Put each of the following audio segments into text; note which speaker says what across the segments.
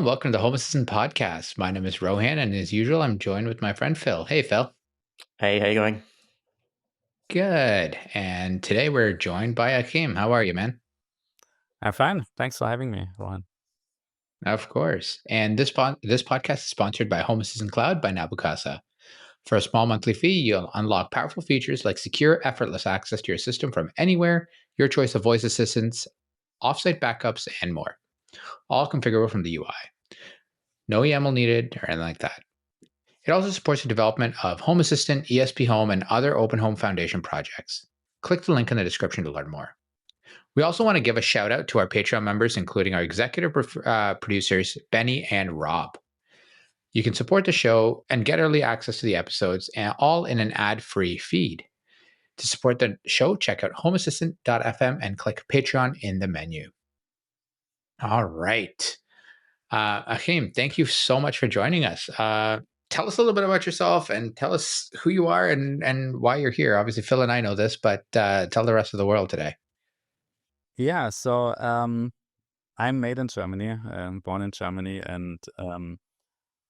Speaker 1: welcome to the Home Assistant Podcast. My name is Rohan, and as usual, I'm joined with my friend Phil. Hey, Phil.
Speaker 2: Hey, how you going?
Speaker 1: Good. And today we're joined by Achim. How are you, man?
Speaker 3: I'm fine. Thanks for having me, Rohan.
Speaker 1: Of course. And this podcast is sponsored by Home Assistant Cloud by Nabukasa. For a small monthly fee, you'll unlock powerful features like secure, effortless access to your system from anywhere, your choice of voice assistants, offsite backups, and more. All configurable from the UI. No YAML needed or anything like that. It also supports the development of Home Assistant, ESPHome, and other Open Home Foundation projects. Click the link in the description to learn more. We also want to give a shout out to our Patreon members, including our executive producers, Benny and Rob. You can support the show and get early access to the episodes, and all in an ad-free feed. To support the show, check out homeassistant.fm and click Patreon in the menu. All right. Achim, thank you so much for joining us. Tell us a little bit about yourself and tell us who you are and why you're here. Obviously, Phil and I know this, but tell the rest of the world today.
Speaker 3: Yeah, so I'm made in Germany, born in Germany, and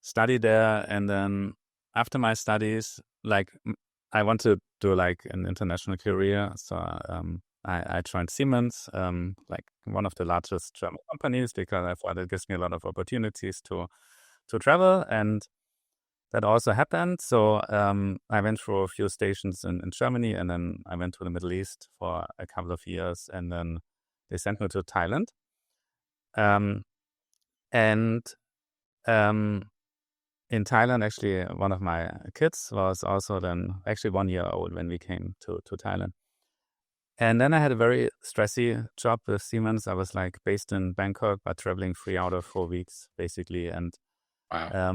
Speaker 3: studied there. And then after my studies, I want to do like an international career. So I joined Siemens, like one of the largest German companies, because I thought it gives me a lot of opportunities to travel, and that also happened. So I went through a few stations in Germany, and then I went to the Middle East for a couple of years, and then they sent me to Thailand. In Thailand, actually, one of my kids was also then actually 1 year old when we came to Thailand. And then I had a very stressy job with Siemens. I was like based in Bangkok, but traveling 3 out of 4 weeks, basically. And
Speaker 1: Wow.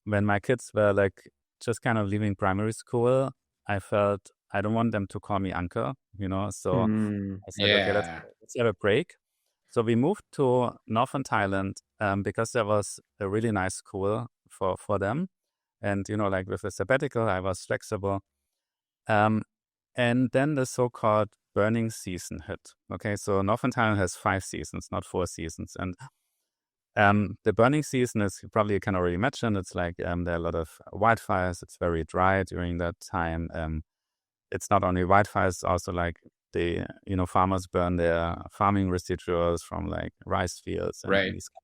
Speaker 3: when my kids were like just kind of leaving primary school, I felt I don't want them to call me uncle, So I said, okay, let's have a break. So we moved to Northern Thailand because there was a really nice school for them. And, like with the sabbatical, I was flexible. And then the so-called burning season hit. Okay, so Northern Thailand has 5 seasons, not 4 seasons. And the burning season is, you probably can already imagine, it's like there are a lot of wildfires. It's very dry during that time. It's not only wildfires, it's also like farmers burn their farming residuals from like rice fields and
Speaker 1: Right.
Speaker 3: these kind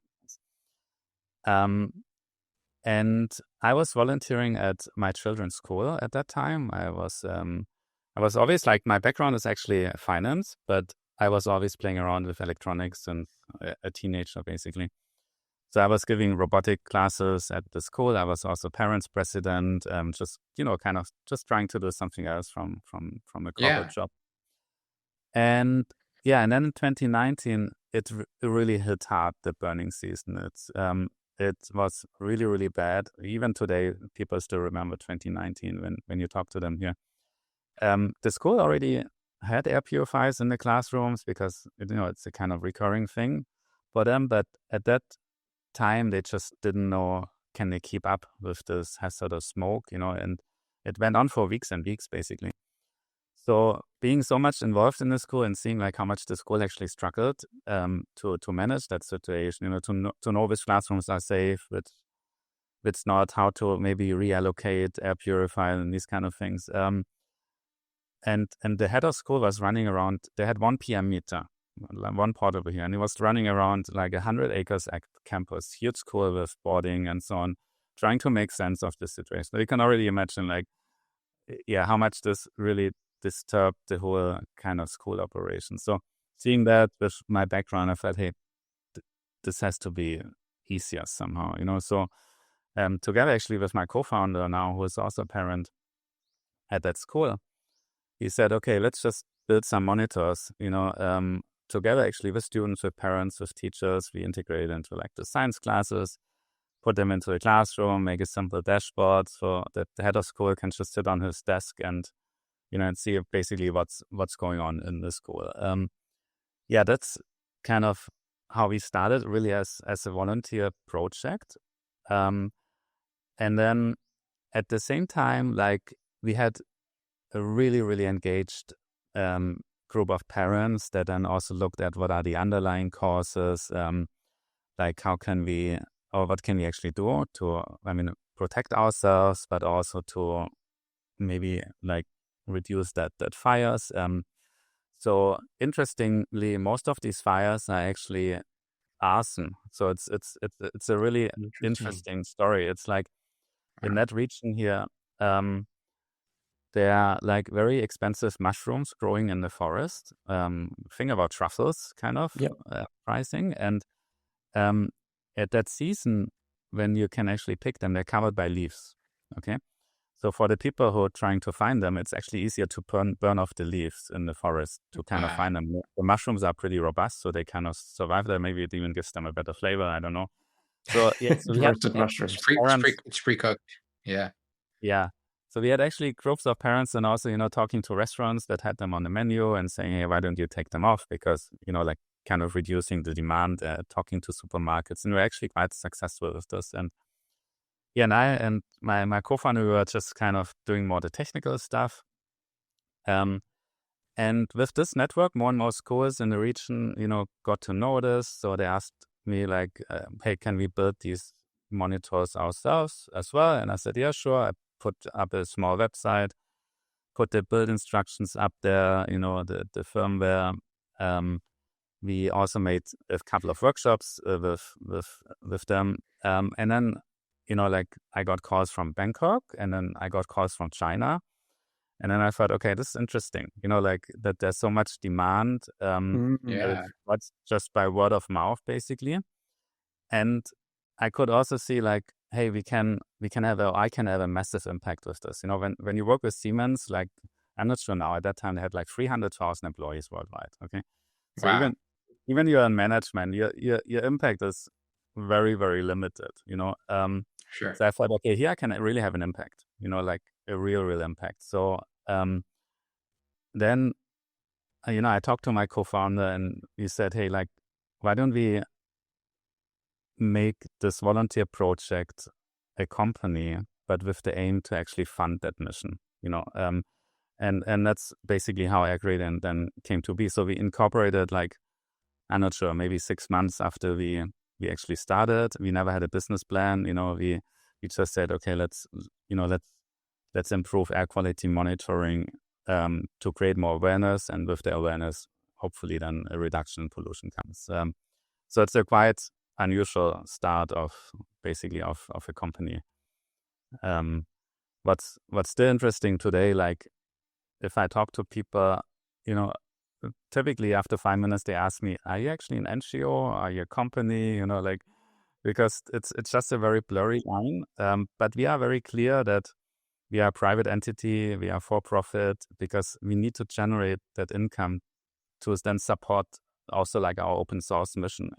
Speaker 3: of things. And I was volunteering at my children's school at that time. I was always like, my background is actually finance, but I was always playing around with electronics and a teenager basically. So I was giving robotic classes at the school. I was also parents president, just kind of just trying to do something else from a corporate job. And and then in 2019, it really hit hard, the burning season. It was really, really bad. Even today, people still remember 2019 when you talk to them here. The school already had air purifiers in the classrooms because it's a kind of recurring thing for them. But at that time, they just didn't know, can they keep up with this hazardous smoke, and it went on for weeks and weeks, basically. So being so much involved in the school and seeing like how much the school actually struggled to manage that situation, to know which classrooms are safe, which not, how to maybe reallocate air purifier and these kind of things. And the head of school was running around. They had 1 PM meter, one portable here, and he was running around like 100 acres at campus, huge school with boarding and so on, trying to make sense of the situation. So you can already imagine like, how much this really disturbed the whole kind of school operation. So seeing that with my background, I thought, hey, this has to be easier somehow, So together actually with my co-founder now, who is also a parent at that school, he said, okay, let's just build some monitors, together actually with students, with parents, with teachers. We integrate into like the science classes, put them into the classroom, make a simple dashboard so that the head of school can just sit on his desk and, and see basically what's going on in the school. That's kind of how we started, really as a volunteer project. And then at the same time, like we had a really, really engaged group of parents that then also looked at what are the underlying causes, like how can we or what can we actually do to, protect ourselves, but also to maybe like reduce that fires. So interestingly, most of these fires are actually arson. So it's a really
Speaker 1: Interesting.
Speaker 3: interesting story. It's like in that region here, there are like very expensive mushrooms growing in the forest. Think about truffles kind of
Speaker 2: Yep.
Speaker 3: pricing. And at that season, when you can actually pick them, they're covered by leaves. Okay. So for the people who are trying to find them, it's actually easier to burn off the leaves in the forest to kind of
Speaker 1: Wow.
Speaker 3: find them. The mushrooms are pretty robust, so they kind of survive there. Maybe it even gives them a better flavor. I don't know. So yeah, so we had
Speaker 2: Roasted mushrooms.
Speaker 1: It's pre-cooked. Yeah.
Speaker 3: yeah. So we had actually groups of parents and also, talking to restaurants that had them on the menu and saying, hey, why don't you take them off? Because, like kind of reducing the demand, talking to supermarkets. And we're actually quite successful with this. And yeah, and I and my co-founder, we were just kind of doing more the technical stuff. And with this network, more and more schools in the region, got to know this. So they asked me like, hey, can we build these monitors ourselves as well? And I said, yeah, sure. I put up a small website, put the build instructions up there, the firmware. We also made a couple of workshops with them. And then, like I got calls from Bangkok and then I got calls from China. And then I thought, okay, this is interesting, like that there's so much demand.
Speaker 1: Yeah.
Speaker 3: What's just by word of mouth, basically. And I could also see like, hey, I can have a massive impact with this. When you work with Siemens, like I'm not sure now, at that time they had like 300,000 employees worldwide. Okay. So
Speaker 1: Wow.
Speaker 3: even you're in management, your impact is very, very limited,
Speaker 1: Sure.
Speaker 3: So I thought, okay, here I can really have an impact, like a real impact. So then, I talked to my co-founder and we said, hey, like, why don't we make this volunteer project a company, but with the aim to actually fund that mission, and that's basically how AirGradient then came to be. So we incorporated like, I'm not sure, maybe 6 months after we actually started. We never had a business plan. We just said, okay, let's improve air quality monitoring to create more awareness, and with the awareness, hopefully then a reduction in pollution comes. So it's a quite unusual start of a company. What's still interesting today, like if I talk to people, typically after 5 minutes they ask me, are you actually an NGO? Are you a company? Like, because it's just a very blurry line. But we are very clear that we are a private entity, we are for profit, because we need to generate that income to then support also like our open source mission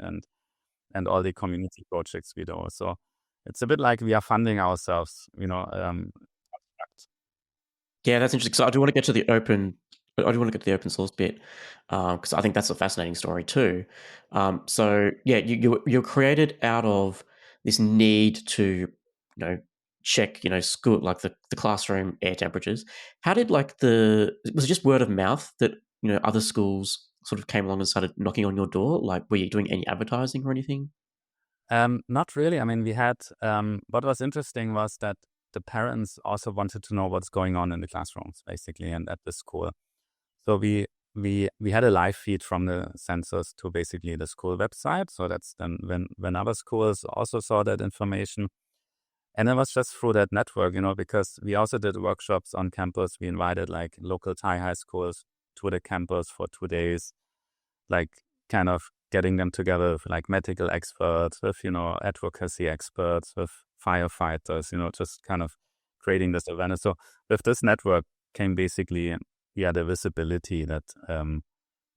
Speaker 3: and all the community projects we do. So it's a bit like we are funding ourselves,
Speaker 2: Yeah, that's interesting. So I do want to get to the open. I do want to get to the open source bit because I think that's a fascinating story too. So yeah, you're created out of this need to check school like the classroom air temperatures. How did was it just word of mouth that other schools sort of came along and started knocking on your door? Like, were you doing any advertising or anything?
Speaker 3: Not really. I mean, we had what was interesting was that the parents also wanted to know what's going on in the classrooms, basically, and at the school. So we had a live feed from the sensors to basically the school website. So that's then when other schools also saw that information. And it was just through that network, because we also did workshops on campus. We invited like local Thai high schools to the campus for 2 days, like kind of getting them together with like medical experts, with, advocacy experts, with firefighters, just kind of creating this awareness. So with this network came basically, the visibility that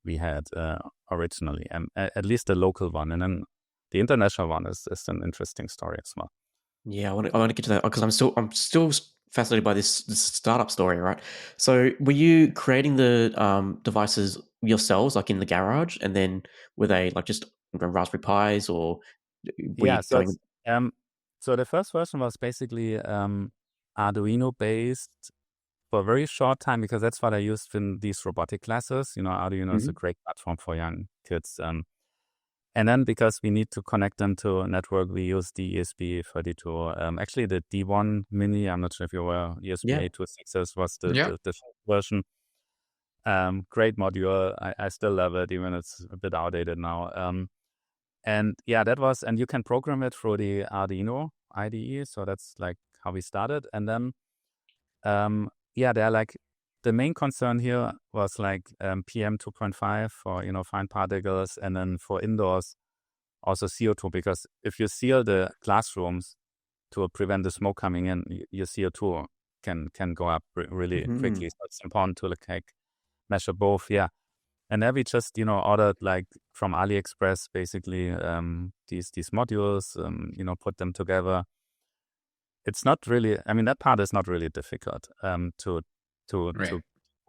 Speaker 3: we had originally, at least the local one. And then the international one is an interesting story as well.
Speaker 2: Yeah, I want to get to that because I'm still fascinated by this startup story, right? So, were you creating the devices yourselves, like in the garage, and then were they like just Raspberry Pis, or were you
Speaker 3: So
Speaker 2: going?
Speaker 3: so the first version was basically Arduino based for a very short time, because that's what I used in these robotic classes. Arduino is a great platform for young kids. And then because we need to connect them to a network, we use the ESP32. Actually, the D1 Mini, I'm not sure if you're aware, ESP8266 was the first version. Great module. I still love it, even it's a bit outdated now. And you can program it through the Arduino IDE. So that's like how we started. And then, they're like, the main concern here was like PM 2.5 for, fine particles, and then for indoors, also CO2, because if you seal the classrooms to prevent the smoke coming in, your CO2 can go up really quickly. So it's important to measure both. Yeah. And then we just, ordered like from AliExpress, basically these modules, put them together. It's not really, that part is not really difficult to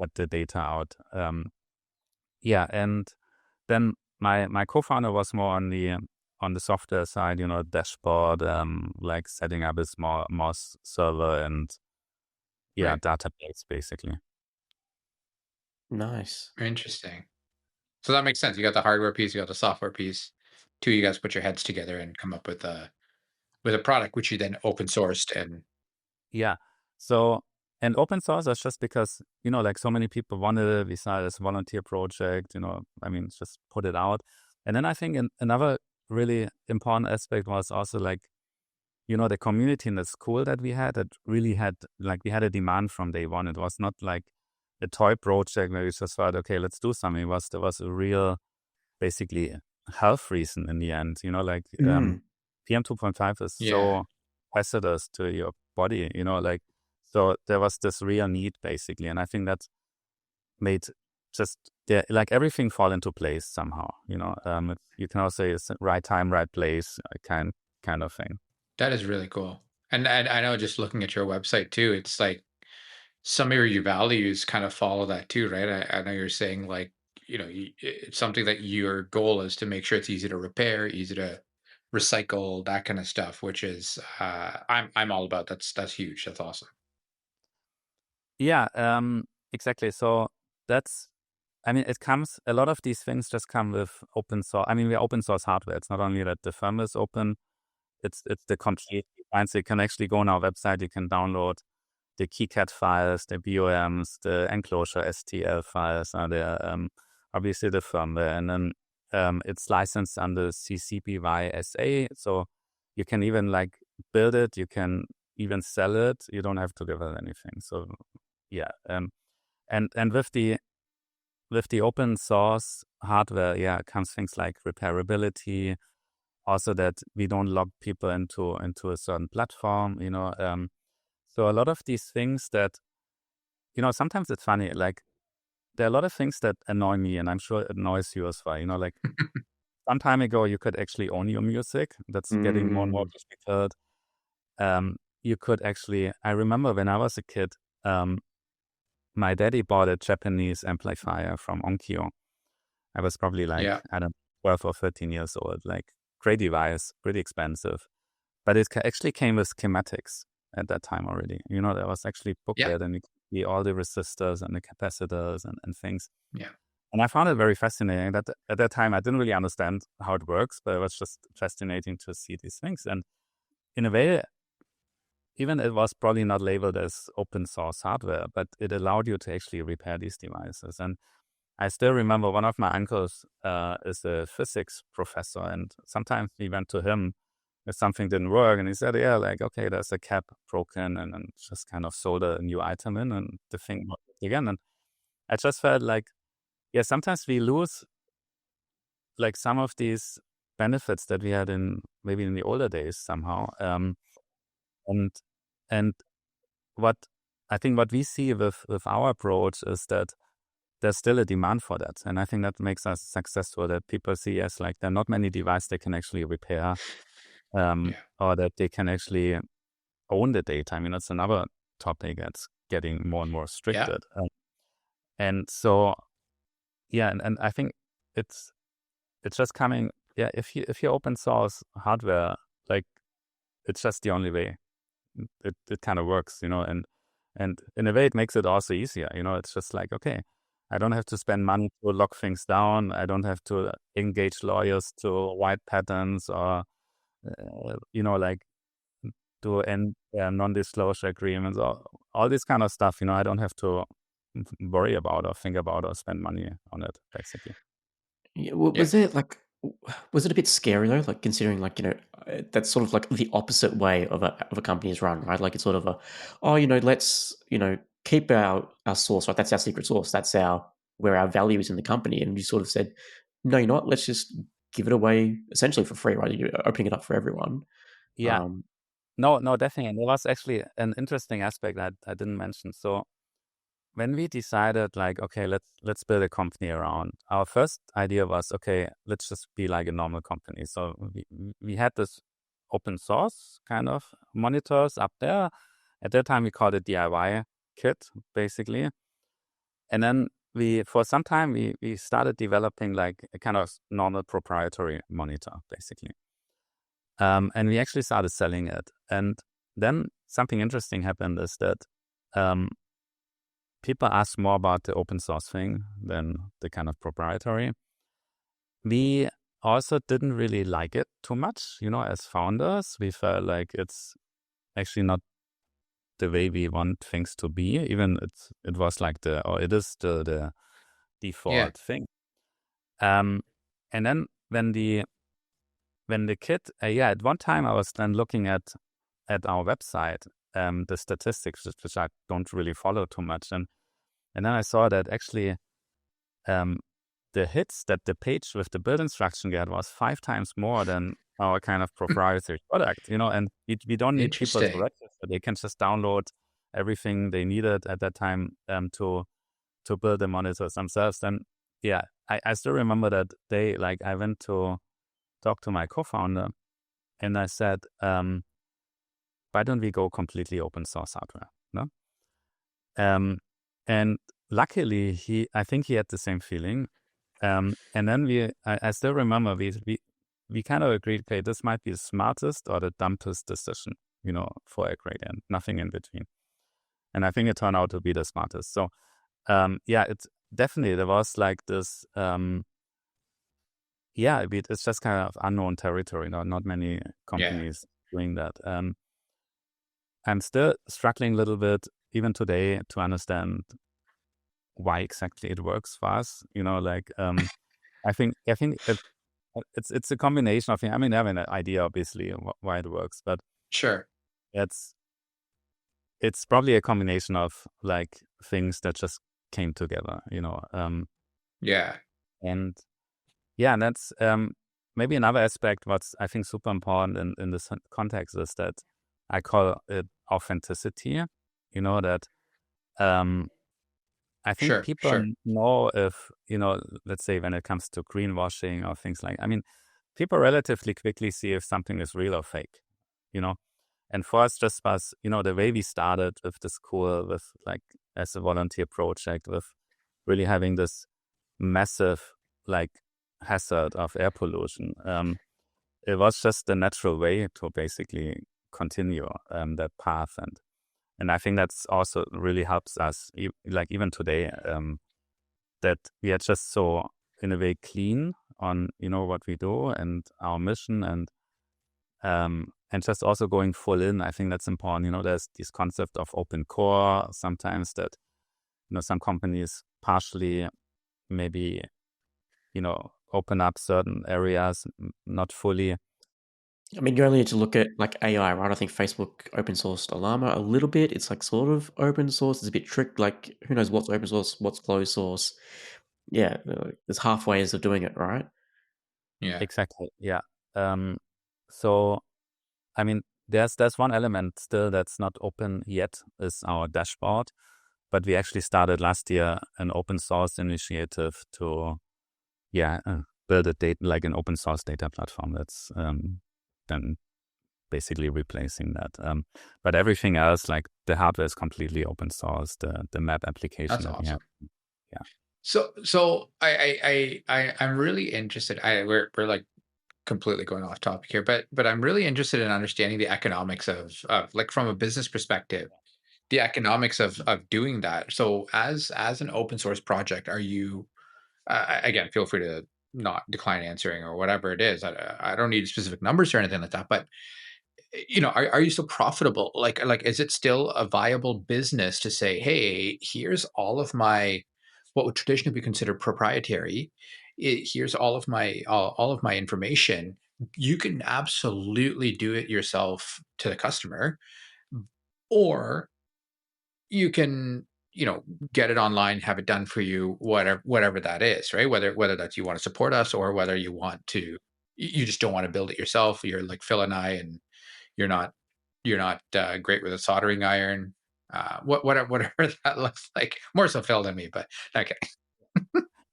Speaker 3: get the data out. And then my co-founder was more on the software side, dashboard, like setting up a small MOS server and database basically.
Speaker 2: Nice.
Speaker 1: Interesting. So that makes sense. You got the hardware piece, you got the software piece. Two, you guys put your heads together and come up with a product which you then open sourced and
Speaker 3: So, and open source is just because, like so many people wanted it. We started as a volunteer project, just put it out. And then I think another really important aspect was also like, the community in the school that we had, that really had, like, we had a demand from day one. It was not like a toy project where we just thought, okay, let's do something. There was a real, basically, health reason in the end, PM 2.5 is so hazardous to your body, so there was this real need basically. And I think that made just like everything fall into place somehow, you can also say it's right time, right place, kind of thing.
Speaker 1: That is really cool. And I know, just looking at your website too, it's like some of your values kind of follow that too, right? I know you're saying like, it's something that your goal is to make sure it's easy to repair, easy to recycle, that kind of stuff, which is I'm all about. That's huge. That's awesome.
Speaker 3: Yeah, exactly. So that's, it comes, a lot of these things just come with open source. We're open source hardware. It's not only that the firmware is open, it's the complete design. So you can actually go on our website, you can download the KiCad files, the BOMs, the enclosure STL files, are there, obviously the firmware, and then it's licensed under CC BY SA. So you can even like build it, you can even sell it, you don't have to give it anything. So and with the open source hardware, comes things like repairability, also that we don't lock people into a certain platform, so a lot of these things that, sometimes it's funny, like there are a lot of things that annoy me, and I'm sure it annoys you as well, like some time ago you could actually own your music. That's getting more and more difficult. You could actually, I remember when I was a kid, my daddy bought a Japanese amplifier from Onkyo. I was probably like, I don't know, 12 or 13 years old, like great device, pretty expensive. But it actually came with schematics at that time already. There was actually booklet and you could see all the resistors and the capacitors and things.
Speaker 1: Yeah.
Speaker 3: And I found it very fascinating. That at that time, I didn't really understand how it works, but it was just fascinating to see these things. And in a way, even it was probably not labeled as open source hardware, but it allowed you to actually repair these devices. And I still remember one of my uncles is a physics professor, and sometimes we went to him if something didn't work, and he said, okay, there's a cap broken, and then just kind of solder a new item in, and the thing worked again. And I just felt like, sometimes we lose like some of these benefits that we had maybe in the older days somehow. And what I think what we see with our approach is that there's still a demand for that. And I think that makes us successful, that people see as like there are not many devices they can actually repair, or that they can actually own the data. That's another topic that's getting more and more restricted. And so, and I think it's just coming, if you open source hardware, like it's just the only way. It kind of works, and in a way it makes it also easier. It's just like, okay, I don't have to spend money to lock things down. I don't have to engage lawyers to write patents or, like to end non-disclosure agreements or all this kind of stuff. I don't have to worry about or think about or spend money on it, basically.
Speaker 2: Yeah,
Speaker 1: Yeah.
Speaker 2: was it a bit scary though? Like considering that's sort of like the opposite way of a company's run, right? Like it's sort of let's keep our source, right? That's our secret source. That's where our value is in the company. And you sort of said, no, you're not. Let's just give it away essentially for free, right? You're opening it up for everyone.
Speaker 3: Yeah.
Speaker 2: Um,
Speaker 3: No, definitely. And there was actually an interesting aspect that I didn't mention. So when we decided, like, okay, let's build a company around, our first idea was, okay, let's just be like a normal company. So we had this open source kind of monitors up there. At that time, we called it DIY kit, basically. And then for some time, we started developing like a kind of normal proprietary monitor, basically. And we actually started selling it. And then something interesting happened is that people asked more about the open source thing than the kind of proprietary. We also didn't really like it too much, as founders. We felt like it's actually not the way we want things to be. Even it was like it is still the default thing. And then when the kit, at one time I was then looking at our website, the statistics, which I don't really follow too much, and then I saw that actually the hits that the page with the build instruction get was 5 times more than our kind of proprietary product, and we don't need people to register. They can just download everything they needed at that time to build the monitors themselves. Then I still remember that day, like I went to talk to my co-founder and I said, why don't we go completely open source hardware? No? And luckily I think he had the same feeling. And then I still remember we kind of agreed, okay, this might be the smartest or the dumbest decision, for AirGradient, nothing in between. And I think it turned out to be the smartest. So, it's definitely, there was like this, it's just kind of unknown territory. Not many companies doing that. I'm still struggling a little bit, even today, to understand why exactly it works for us. I think it's a combination of things. I mean, I have an idea, obviously, why it works, but
Speaker 1: Sure.
Speaker 3: It's probably a combination of like things that just came together,
Speaker 1: Yeah.
Speaker 3: And that's maybe another aspect. What's I think super important in this context is that I call it authenticity. That I think people know if, let's say when it comes to greenwashing or things like, I mean, people relatively quickly see if something is real or fake, And for us, just was, the way we started with the school, with like as a volunteer project, with really having this massive like hazard of air pollution. It was just the natural way to basically continue that path, and I think that's also really helps us, like even today, that we are just so in a way clean on what we do and our mission, and just also going full in. I think that's important. There's this concept of open core sometimes that some companies partially maybe open up certain areas, not fully.
Speaker 2: I mean, you only need to look at like AI, right? I think Facebook open sourced Llama a little bit. It's like sort of open source. It's a bit tricked. Like who knows what's open source, what's closed source. Yeah, there's half ways of doing it, right?
Speaker 1: Yeah.
Speaker 3: Exactly. Yeah. So, I mean, there's one element still that's not open yet, is our dashboard. But we actually started last year an open source initiative to, build like an open source data platform that's then basically replacing that. But everything else, like the hardware is completely open source. The map application
Speaker 1: That's
Speaker 3: that we have.
Speaker 1: awesome.
Speaker 3: Yeah.
Speaker 1: So I'm really interested. We're like completely going off topic here, but I'm really interested in understanding the economics of like from a business perspective. the economics of doing that. So as an open source project, are you again, feel free to not decline answering or whatever it is. I don't need specific numbers or anything like that, but are you still profitable? Like, is it still a viable business to say, hey, here's all of my what would traditionally be considered proprietary. Here's all of my information. You can absolutely do it yourself to the customer, or you can get it online, have it done for you, whatever that is, right? Whether that's you want to support us, or whether you want to you just don't want to build it yourself. You're like Phil and I, and you're not great with a soldering iron. Whatever that looks like. More so Phil than me, but okay.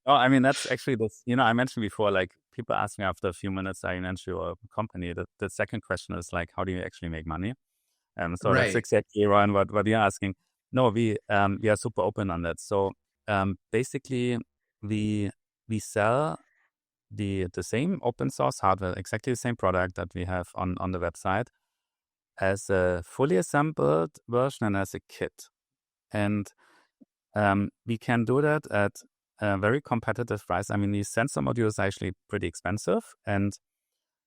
Speaker 3: Oh, I mean, that's actually this, I mentioned before, like people ask me after a few minutes, are you into your company? The second question is like, how do you actually make money? So that's
Speaker 1: Right.
Speaker 3: exactly, Ryan, what you're asking. No, we are super open on that. So basically, we sell the same open source hardware, exactly the same product that we have on the website, as a fully assembled version and as a kit. And we can do that at a very competitive price. I mean, these sensor modules are actually pretty expensive, and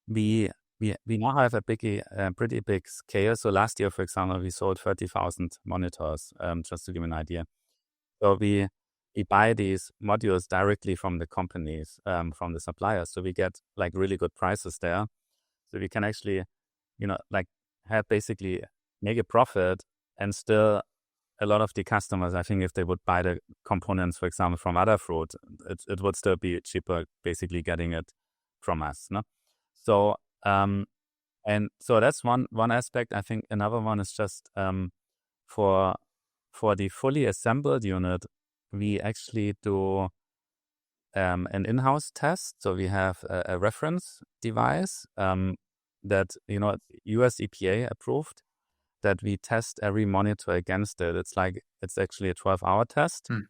Speaker 3: we now have a pretty big scale. So last year, for example, we sold 30,000 monitors, just to give you an idea. So we buy these modules directly from the companies, from the suppliers. So we get like really good prices there. So we can actually, like have basically make a profit, and still a lot of the customers, I think if they would buy the components, for example, from other fruit, it would still be cheaper basically getting it from us. No? So, and so that's one aspect. I think another one is just for the fully assembled unit, we actually do an in-house test. So we have a reference device that, US EPA approved, that we test every monitor against it. It's actually a 12-hour test.
Speaker 1: Hmm.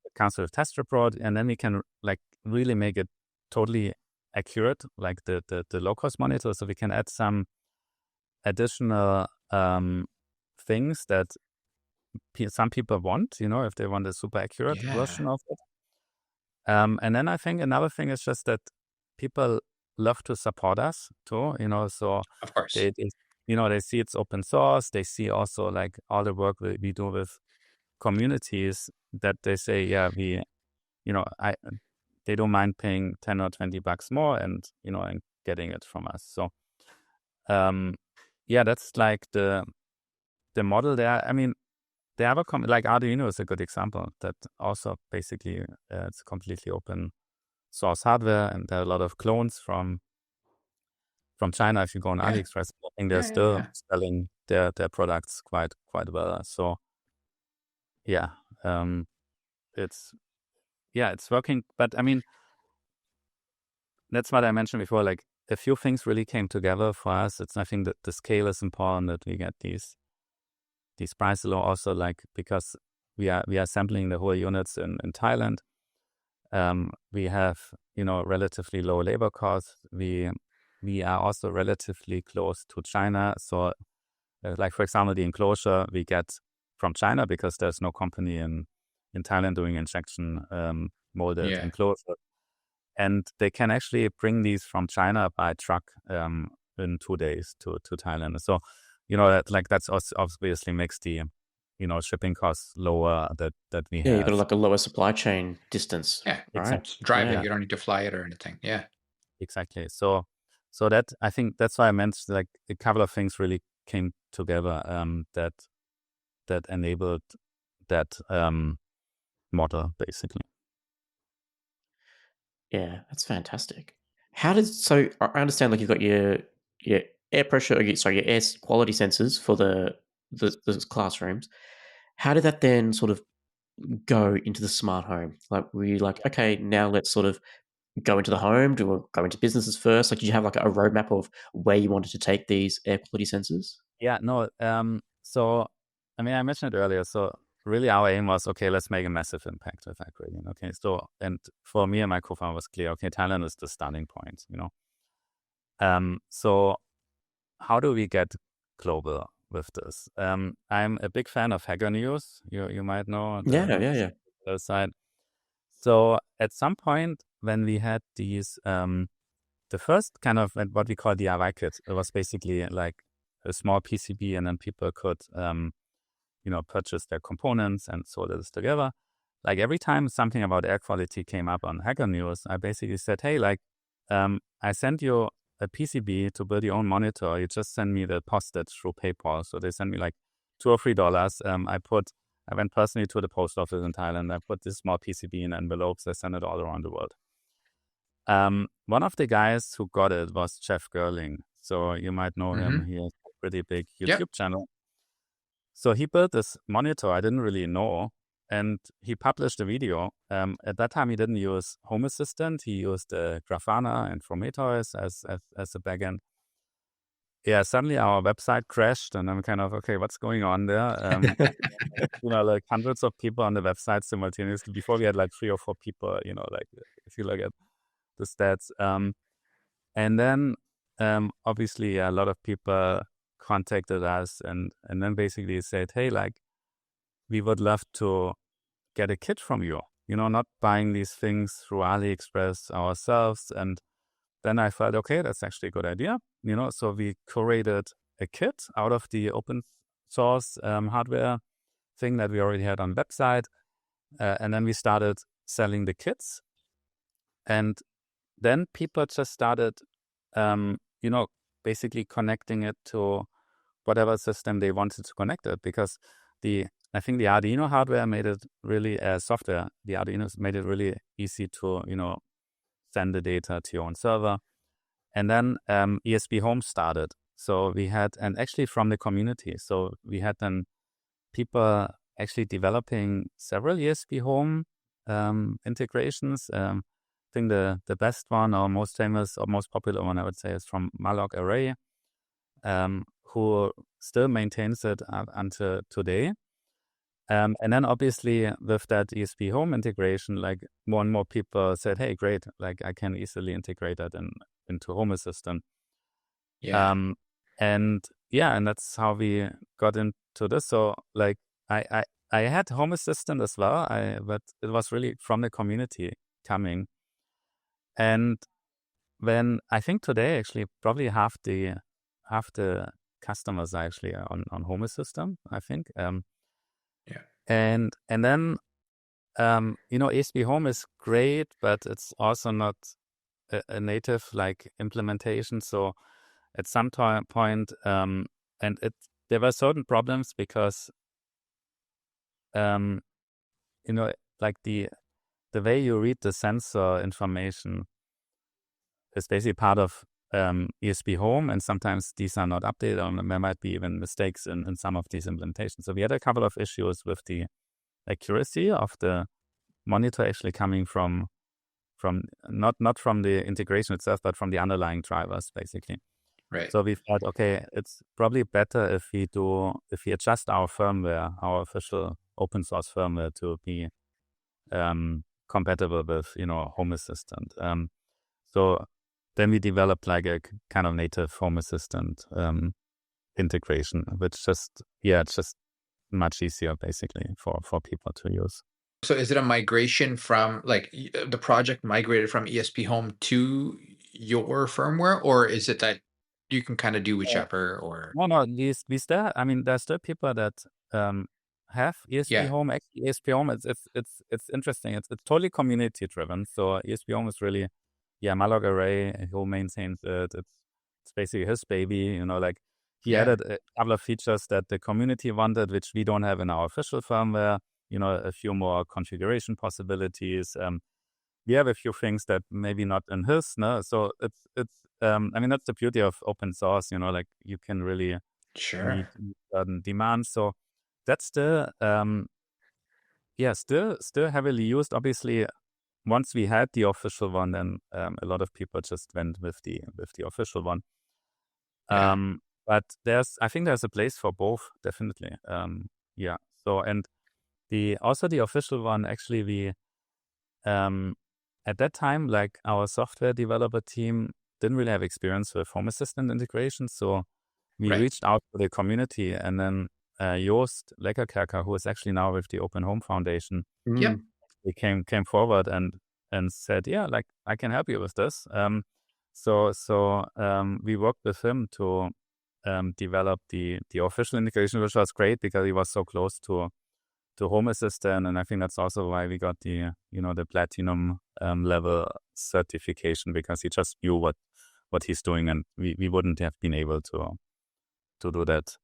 Speaker 3: It comes with a test report, and then we can like really make it totally accurate, like the low-cost monitor. So we can add some additional things that some people want, if they want a super accurate version of it. And then I think another thing is just that people love to support us too, so
Speaker 1: Of course.
Speaker 3: they see it's open source. They see also like all the work that we do with communities, that they say, yeah, they don't mind paying $10 or $20 more and getting it from us. So, yeah, that's like the model there. I mean, the other like Arduino is a good example that also basically it's completely open source hardware, and there are a lot of clones from China. If you go on AliExpress, I think they're still selling their products quite well. So yeah, it's working. But I mean, that's what I mentioned before. Like a few things really came together for us. I think that the scale is important, that we get these prices low also, like because we are sampling the whole units in Thailand. We have relatively low labor costs. We are also relatively close to China. So like for example, the enclosure we get from China, because there's no company in Thailand doing injection molded enclosure, and they can actually bring these from China by truck in 2 days to Thailand. So that's obviously makes the shipping costs lower that we have.
Speaker 2: Yeah, you've got like a lower supply chain distance.
Speaker 1: Yeah,
Speaker 2: right.
Speaker 1: Drive it. You don't need to fly it or anything. Yeah,
Speaker 3: exactly. So that, I think that's why I meant like a couple of things really came together that enabled that model basically.
Speaker 2: Yeah, that's fantastic. So I understand like you've got your air pressure, your air quality sensors for the classrooms. How did that then sort of go into the smart home? Like, were you like, okay, now let's sort of go into the home? Do we go into businesses first? Like, did you have like a roadmap of where you wanted to take these air quality sensors?
Speaker 3: Yeah, no. So, I mean, I mentioned it earlier. So really our aim was, okay, let's make a massive impact with AirGradient. Okay, so, and for me and my co-founder was clear, okay, Thailand is the starting point, So how do we get global with this. I'm a big fan of Hacker News. You might know
Speaker 2: Yeah.
Speaker 3: the site. So at some point when we had these, the first kind of what we call DIY kit, it was basically like a small PCB, and then people could, purchase their components and solder this together. Like every time something about air quality came up on Hacker News, I basically said, hey, I sent you a PCB to build your own monitor. You just send me the postage through PayPal. So they sent me like $2 or $3. I went personally to the post office in Thailand. I put this small PCB in envelopes. I sent it all around the world. One of the guys who got it was Chef Geerling. So you might know him. He has a pretty big YouTube channel. So he built this monitor I didn't really know, and he published a video. At that time, he didn't use Home Assistant. He used Grafana and Prometheus as a backend. Yeah, suddenly our website crashed, and I'm kind of, okay, what's going on there? Like hundreds of people on the website simultaneously. Before we had like 3 or 4 people, like if you look at the stats. And then obviously a lot of people contacted us and then basically said, hey, like we would love to get a kit from you, not buying these things through AliExpress ourselves. And then I felt, okay, that's actually a good idea. So we curated a kit out of the open source hardware thing that we already had on website. And then we started selling the kits. And then people just started, basically connecting it to whatever system they wanted to connect it, because I think the Arduino hardware made it really, software, the Arduinos made it really easy to, send the data to your own server. And then ESPHome started. So we had, and actually from the community, so we had then people actually developing several ESPHome integrations. I think the best one or most famous or most popular one, I would say, is from Malloc Array, who still maintains it until today. And then obviously with that ESPHome integration, like more and more people said, hey, great, like I can easily integrate that into Home Assistant.
Speaker 1: Yeah.
Speaker 3: And that's how we got into this. So like I had Home Assistant as well, but it was really from the community coming. And when I think today actually probably half the customers are actually on Home Assistant, I think. And then ESPHome is great, but it's also not a native like implementation. So at some point, and there were certain problems because like the way you read the sensor information is basically part of ESPHome, and sometimes these are not updated, or there might be even mistakes in some of these implementations. So we had a couple of issues with the accuracy of the monitor actually coming from not from the integration itself, but from the underlying drivers, basically.
Speaker 1: Right.
Speaker 3: So we thought, okay, it's probably better if we adjust our firmware, our official open source firmware, to be compatible with Home Assistant. So then we developed like a kind of native Home Assistant integration, which it's just much easier basically for people to use.
Speaker 1: So is it a migration from like the project migrated from ESPHome to your firmware, or is it that you can kind of do whichever? Or
Speaker 3: No, we still, I mean, there's still people that have ESPHome. Actually, ESPHome, it's interesting. It's totally community driven. So ESPHome is really, Malloc Array, who maintains it. It's basically his baby. Like he added a couple of features that the community wanted, which we don't have in our official firmware. A few more configuration possibilities. We have a few things that maybe not in his. No, so it's. I mean, that's the beauty of open source. Like you can really meet certain demands. So that's still, still heavily used. Obviously, once we had the official one, then a lot of people just went with the official one. But I think there's a place for both, definitely. So and the official one, actually, we at that time, like our software developer team didn't really have experience with Home Assistant integration, so we
Speaker 1: Right.
Speaker 3: reached out to the community, and then Joost Lekkerkerker, who is actually now with the ESPHome Foundation,
Speaker 1: Yep.
Speaker 3: he came forward and said, yeah, like, I can help you with this. So we worked with him to develop the official integration, which was great because he was so close to Home Assistant, and I think that's also why we got the the platinum level certification, because he just knew what he's doing, and we wouldn't have been able to do that.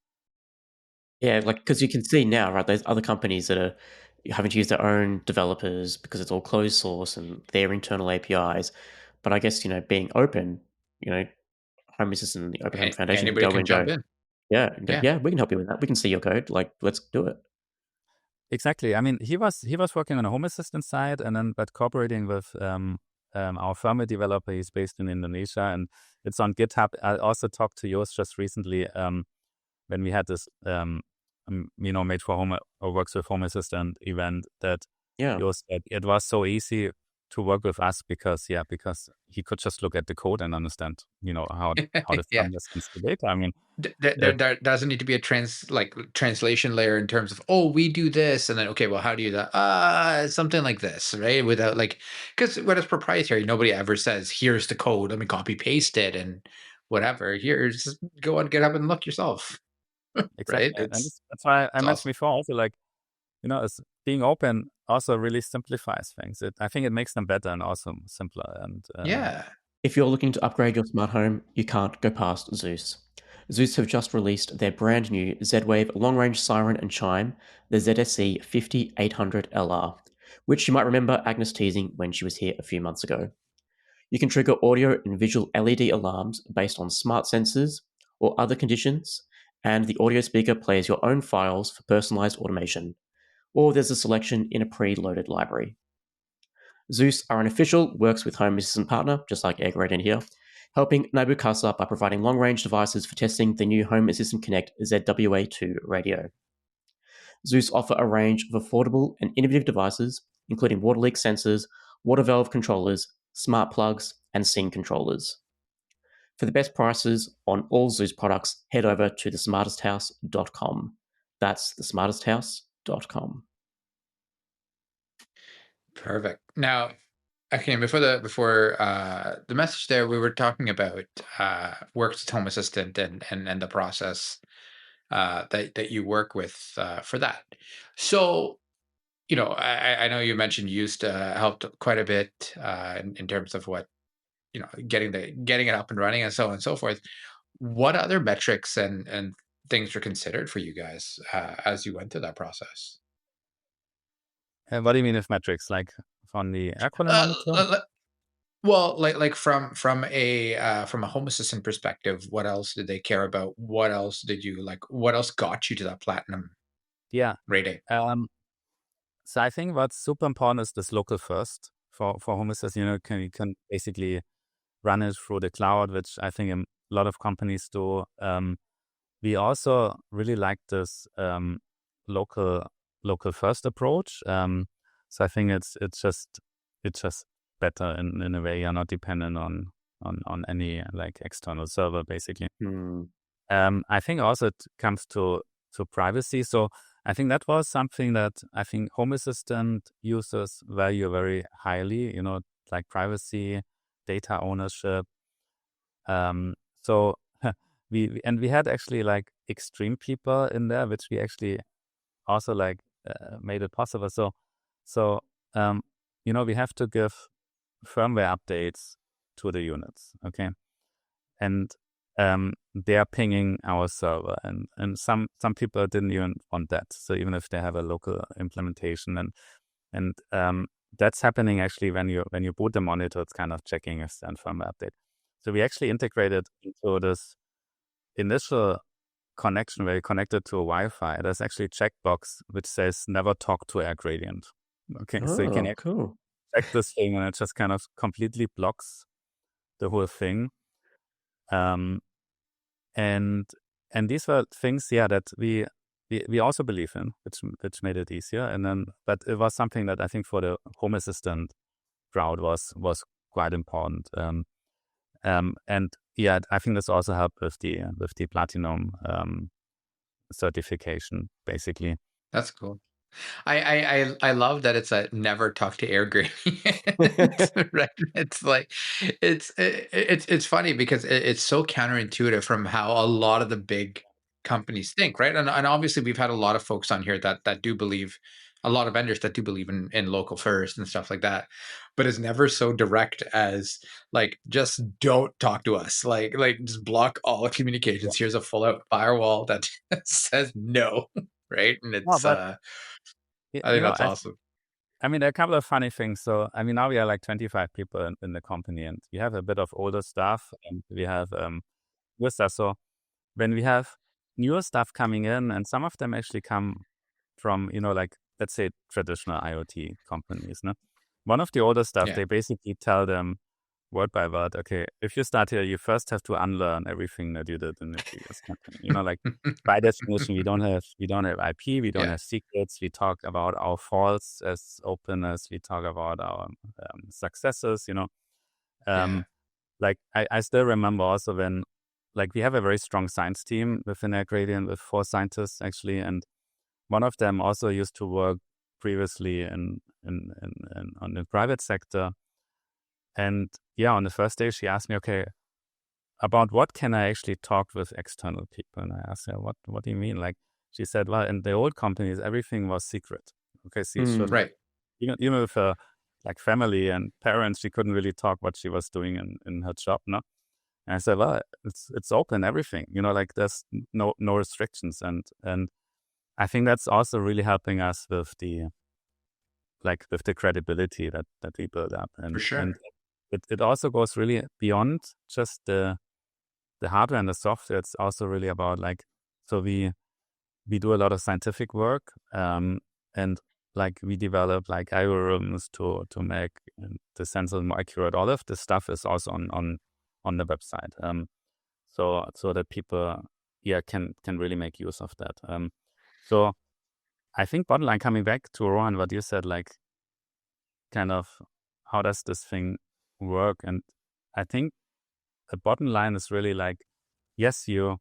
Speaker 2: Yeah, like, because you can see now, right? There's other companies that are having to use their own developers because it's all closed source and their internal APIs. But I guess, being open, Home Assistant and the Open Home Foundation can
Speaker 1: Anybody
Speaker 2: go
Speaker 1: can
Speaker 2: and go,
Speaker 1: jump in.
Speaker 2: yeah, and go,
Speaker 1: Yeah.
Speaker 2: yeah, we can help you with that. We can see your code. Like, let's do it.
Speaker 3: Exactly. I mean, he was working on a Home Assistant side, and then but cooperating with our firmware developer. He's based in Indonesia, and it's on GitHub. I also talked to Joost just recently when we had this Made for Home or Works with Home Assistant event, that
Speaker 2: Yeah.
Speaker 3: Joost said it was so easy to work with us because he could just look at the code and understand how the
Speaker 1: Yeah.
Speaker 3: firmware sends the data. I mean,
Speaker 1: There doesn't need to be a translation layer in terms of, oh, we do this, and then, okay, well, how do you do that? Something like this, right? Without, like, because when it's proprietary, nobody ever says, here's the code, let me copy paste it and whatever. Here's, just go on GitHub and look yourself. Right?
Speaker 3: exactly, and that's why I
Speaker 1: It's
Speaker 3: mentioned
Speaker 1: awesome.
Speaker 3: before also, like, as being open also really simplifies things. I think it makes them better and also simpler. And
Speaker 1: Yeah.
Speaker 2: If you're looking to upgrade your smart home, you can't go past Zeus. Zeus have just released their brand new Z-Wave long-range siren and chime, the ZSC 5800LR, which you might remember Agnes teasing when she was here a few months ago. You can trigger audio and visual LED alarms based on smart sensors or other conditions, and the audio speaker plays your own files for personalized automation, or there's a selection in a pre-loaded library. Zeus are an official Works with Home Assistant partner, just like AirGradient here, helping Nabukasa by providing long-range devices for testing the new Home Assistant Connect ZWA2 radio. Zeus offer a range of affordable and innovative devices, including water leak sensors, water valve controllers, smart plugs, and scene controllers. For the best prices on all Zeus products, head over to thesmartesthouse.com. That's thesmartesthouse.com.
Speaker 1: Perfect. Now, okay, before the message there, we were talking about Works with Home Assistant and the process that you work with for that. So, I know you mentioned used helped quite a bit in terms of what, getting it up and running and so on and so forth. What other metrics and things were considered for you guys as you went through that process?
Speaker 3: what do you mean with metrics? Like from the air quality
Speaker 1: Uh,
Speaker 3: monitor?
Speaker 1: l- l- well, like from a Home Assistant perspective, what else did they care about? What else did you like? What else got you to that platinum
Speaker 3: Yeah.
Speaker 1: rating?
Speaker 3: So I think what's super important is this local first for Home Assistant. You can basically run it through the cloud, which I think a lot of companies do. We also really like this local first approach. So I think it's just better in a way. You're not dependent on any like external server, basically. I think also it comes to privacy. So I think that was something that I think Home Assistant users value very highly. Like privacy, data ownership. So we had actually like extreme people in there, which we actually also like made it possible. So we have to give firmware updates to the units, okay, and they are pinging our server, and some people didn't even want that. So even if they have a local implementation, and that's happening actually when you boot the monitor, it's kind of checking a stand firmware update. So we actually integrated into this initial connection where you connected to a Wi-Fi. There's actually a checkbox which says never talk to AirGradient. Okay, so you can
Speaker 2: Oh, cool.
Speaker 3: check this thing, and it just kind of completely blocks the whole thing. And these were things, that we also believe in, which made it easier. And then, but it was something that I think for the Home Assistant crowd was quite important. And yeah, I think this also helped with the platinum certification, basically.
Speaker 1: That's cool. I love that it's a never talk to AirGradient, right? It's like it's funny because it's so counterintuitive from how a lot of the big companies think, right? And obviously we've had a lot of folks on here that do believe, a lot of vendors that do believe in local first and stuff like that, but it's never so direct as like just don't talk to us, like just block all
Speaker 3: Yeah.
Speaker 1: communications. Here's a full out firewall that says no, right? And
Speaker 3: No,
Speaker 1: it's
Speaker 3: but
Speaker 1: I think that's
Speaker 3: I
Speaker 1: awesome.
Speaker 3: I mean, there are a couple of funny things. So, I mean, now we are like 25 people in the company, and we have a bit of older staff, and we have newer staff. So, when we have newer stuff coming in, and some of them actually come from, like, let's say, traditional IoT companies. No? One of the older stuff,
Speaker 1: Yeah.
Speaker 3: they basically tell them word by word, okay, if you start here, you first have to unlearn everything that you did in the previous company. Like by definition, we don't have IP, we don't
Speaker 1: Yeah.
Speaker 3: have secrets. We talk about our faults as openness. We talk about our successes.
Speaker 1: Yeah.
Speaker 3: Like I still remember also when, like, we have a very strong science team within AirGradient with 4 scientists actually, and one of them also used to work previously on the private sector. And yeah, on the first day, she asked me, okay, about what can I actually talk with external people? And I asked her, what do you mean? Like, she said, well, in the old companies, everything was secret. Okay, see, so
Speaker 1: Right.
Speaker 3: even with her like family and parents, she couldn't really talk what she was doing in her job, no? And I said, well, it's open, everything, like there's no restrictions. And I think that's also really helping us with the credibility that we build up.
Speaker 1: For
Speaker 3: And
Speaker 1: sure.
Speaker 3: it also goes really beyond just the hardware and the software. It's also really about like, so we do a lot of scientific work, and like we develop like algorithms to make the sensors more accurate. All of this stuff is also on the website, so that people can really make use of that. So I think bottom line, coming back to Rohan, what you said, like kind of how does this thing work? And I think the bottom line is really like, yes, you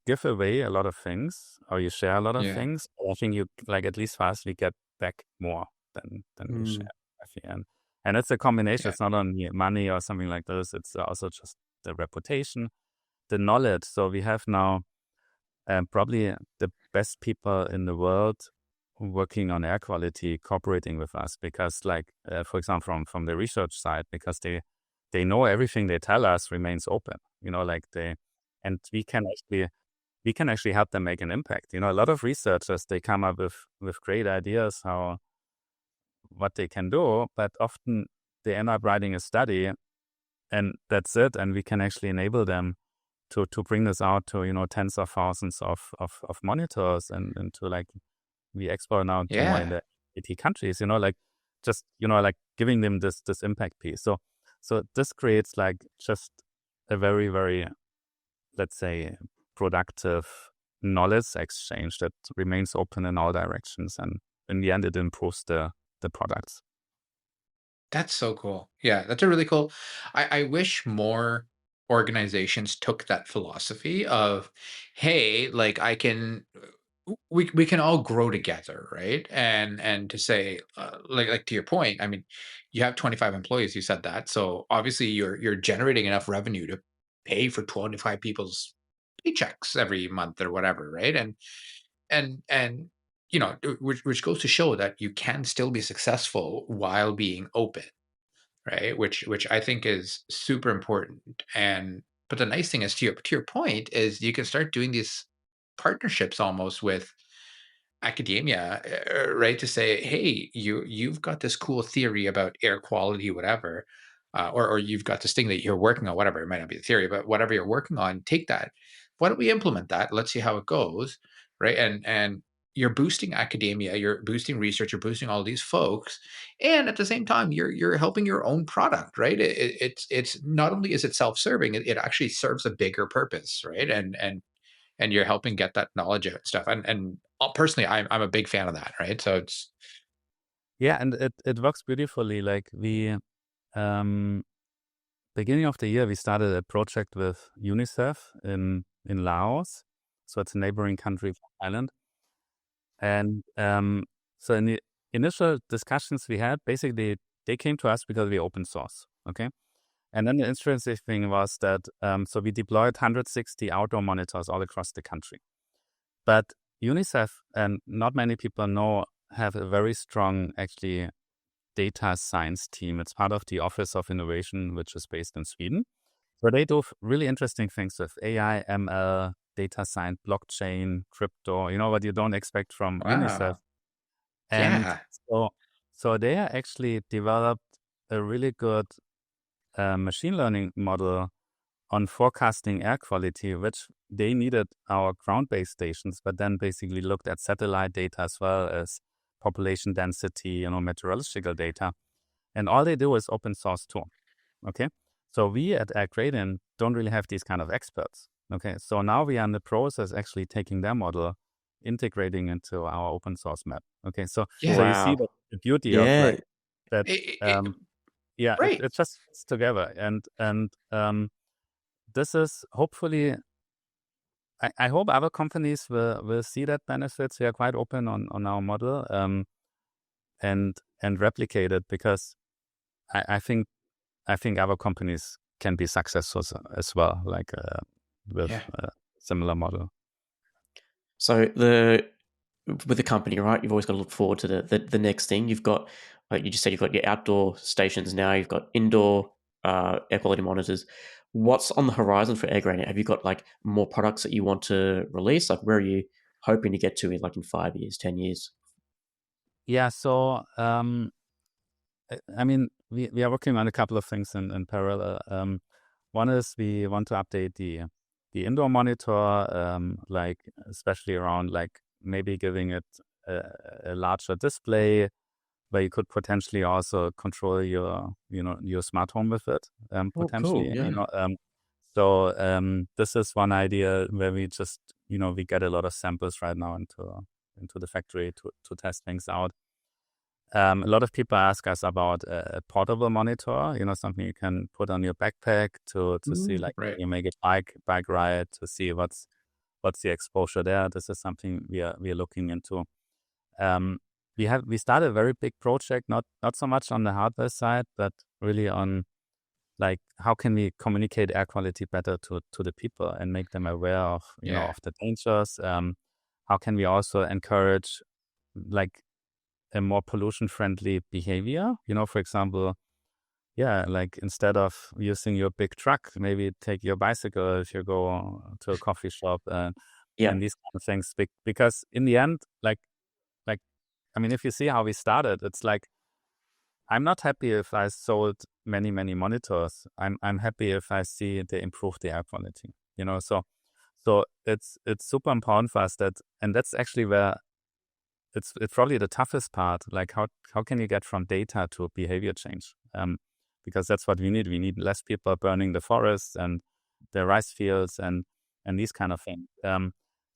Speaker 3: give away a lot of things, or you share a lot of
Speaker 1: Yeah.
Speaker 3: things. I think you, like, at least for us, we get back more than we share.
Speaker 2: Mm.
Speaker 3: I think. And it's a combination.
Speaker 1: Yeah.
Speaker 3: It's not only money or something like this. It's also just the reputation, the knowledge. So we have now probably the best people in the world working on air quality cooperating with us, because like for example from the research side, because they know everything they tell us remains open, like and we can actually help them make an impact. A lot of researchers, they come up with great ideas what they can do, but often they end up writing a study and that's it, and we can actually enable them to bring this out to tens of thousands of monitors, and to like we export now to more in
Speaker 1: Yeah.
Speaker 3: the 80 countries, like just like giving them this impact piece. So this creates like just a very, very, let's say, productive knowledge exchange that remains open in all directions, and in the end it improves the products.
Speaker 1: That's so cool. Yeah, that's a really cool. I wish more organizations took that philosophy of, hey, like I can we can all grow together, right? And to say like to your point, I mean, you have 25 employees, you said that. So obviously you're generating enough revenue to pay for 25 people's paychecks every month or whatever, right? And which goes to show that you can still be successful while being open, right? Which I think is super important. And but the nice thing is, to your point, is you can start doing these partnerships almost with academia, right? To say, hey, you've got this cool theory about air quality, whatever, or you've got this thing that you're working on, whatever. It might not be the theory, but whatever you're working on, take that. Why don't we implement that? Let's see how it goes, right? And you're boosting academia, you're boosting research, you're boosting all these folks, and at the same time, you're helping your own product, right? It's not only is it self-serving, it actually serves a bigger purpose, right? And you're helping get that knowledge out and stuff. And personally, I'm a big fan of that, right? So it's
Speaker 3: Yeah, and it works beautifully. Like we um beginning of the year, we started a project with UNICEF in Laos. So it's a neighboring country from Thailand. And so in the initial discussions we had, basically they came to us because we open source. Okay. And then the interesting thing was that so we deployed 160 outdoor monitors all across the country. But UNICEF, and not many people know, have a very strong actually data science team. It's part of the Office of Innovation, which is based in Sweden. So they do really interesting things with AI, ML, data science, blockchain, crypto, what you don't expect from UNICEF.
Speaker 1: Wow.
Speaker 3: And
Speaker 1: Yeah.
Speaker 3: so they actually developed a really good machine learning model on forecasting air quality, which they needed our ground-based stations, but then basically looked at satellite data as well as population density, meteorological data. And all they do is open source too. Okay. So we at AirGradient don't really have these kind of experts. Okay. So now we are in the process actually taking their model, integrating into our open source map. Okay. So
Speaker 1: Yeah.
Speaker 3: so you see the beauty of
Speaker 2: Yeah.
Speaker 3: like that. Yeah,
Speaker 1: Right.
Speaker 3: it just fits together. And this is hopefully, I hope other companies will see that benefits. We are quite open on our model and replicate it, because I think other companies can be successful as well, like with a similar model.
Speaker 2: So with the company, right, you've always got to look forward to the next thing. You've got, like you just said, you've got your outdoor stations now. You've got indoor air quality monitors. What's on the horizon for AirGradient? Have you got like more products that you want to release? Like, where are you hoping to get to in 5 years, 10 years?
Speaker 3: Yeah. So I mean, we are working on a couple of things in parallel. One is we want to update the indoor monitor, like especially around like maybe giving it a larger display, where you could potentially also control your smart home with it, potentially.
Speaker 2: Cool, yeah.
Speaker 3: So this is one idea where we just we get a lot of samples right now into the factory to test things out. A lot of people ask us about a portable monitor, something you can put on your backpack to see, like,
Speaker 1: right.
Speaker 3: you make a bike ride, to see what's the exposure there. This is something we are looking into. We started a very big project, not so much on the hardware side, but really on like how can we communicate air quality better to the people and make them aware of of the dangers. How can we also encourage like a more pollution-friendly behavior? For example, like instead of using your big truck, maybe take your bicycle if you go to a coffee shop and these kind of things. Because in the end, like I mean, if you see how we started, it's like I'm not happy if I sold many monitors. I'm happy if I see they improve the air quality. So it's super important for us and that's actually where it's probably the toughest part. Like how can you get from data to behavior change? Because that's what we need. We need less people burning the forests and the rice fields and these kind of things.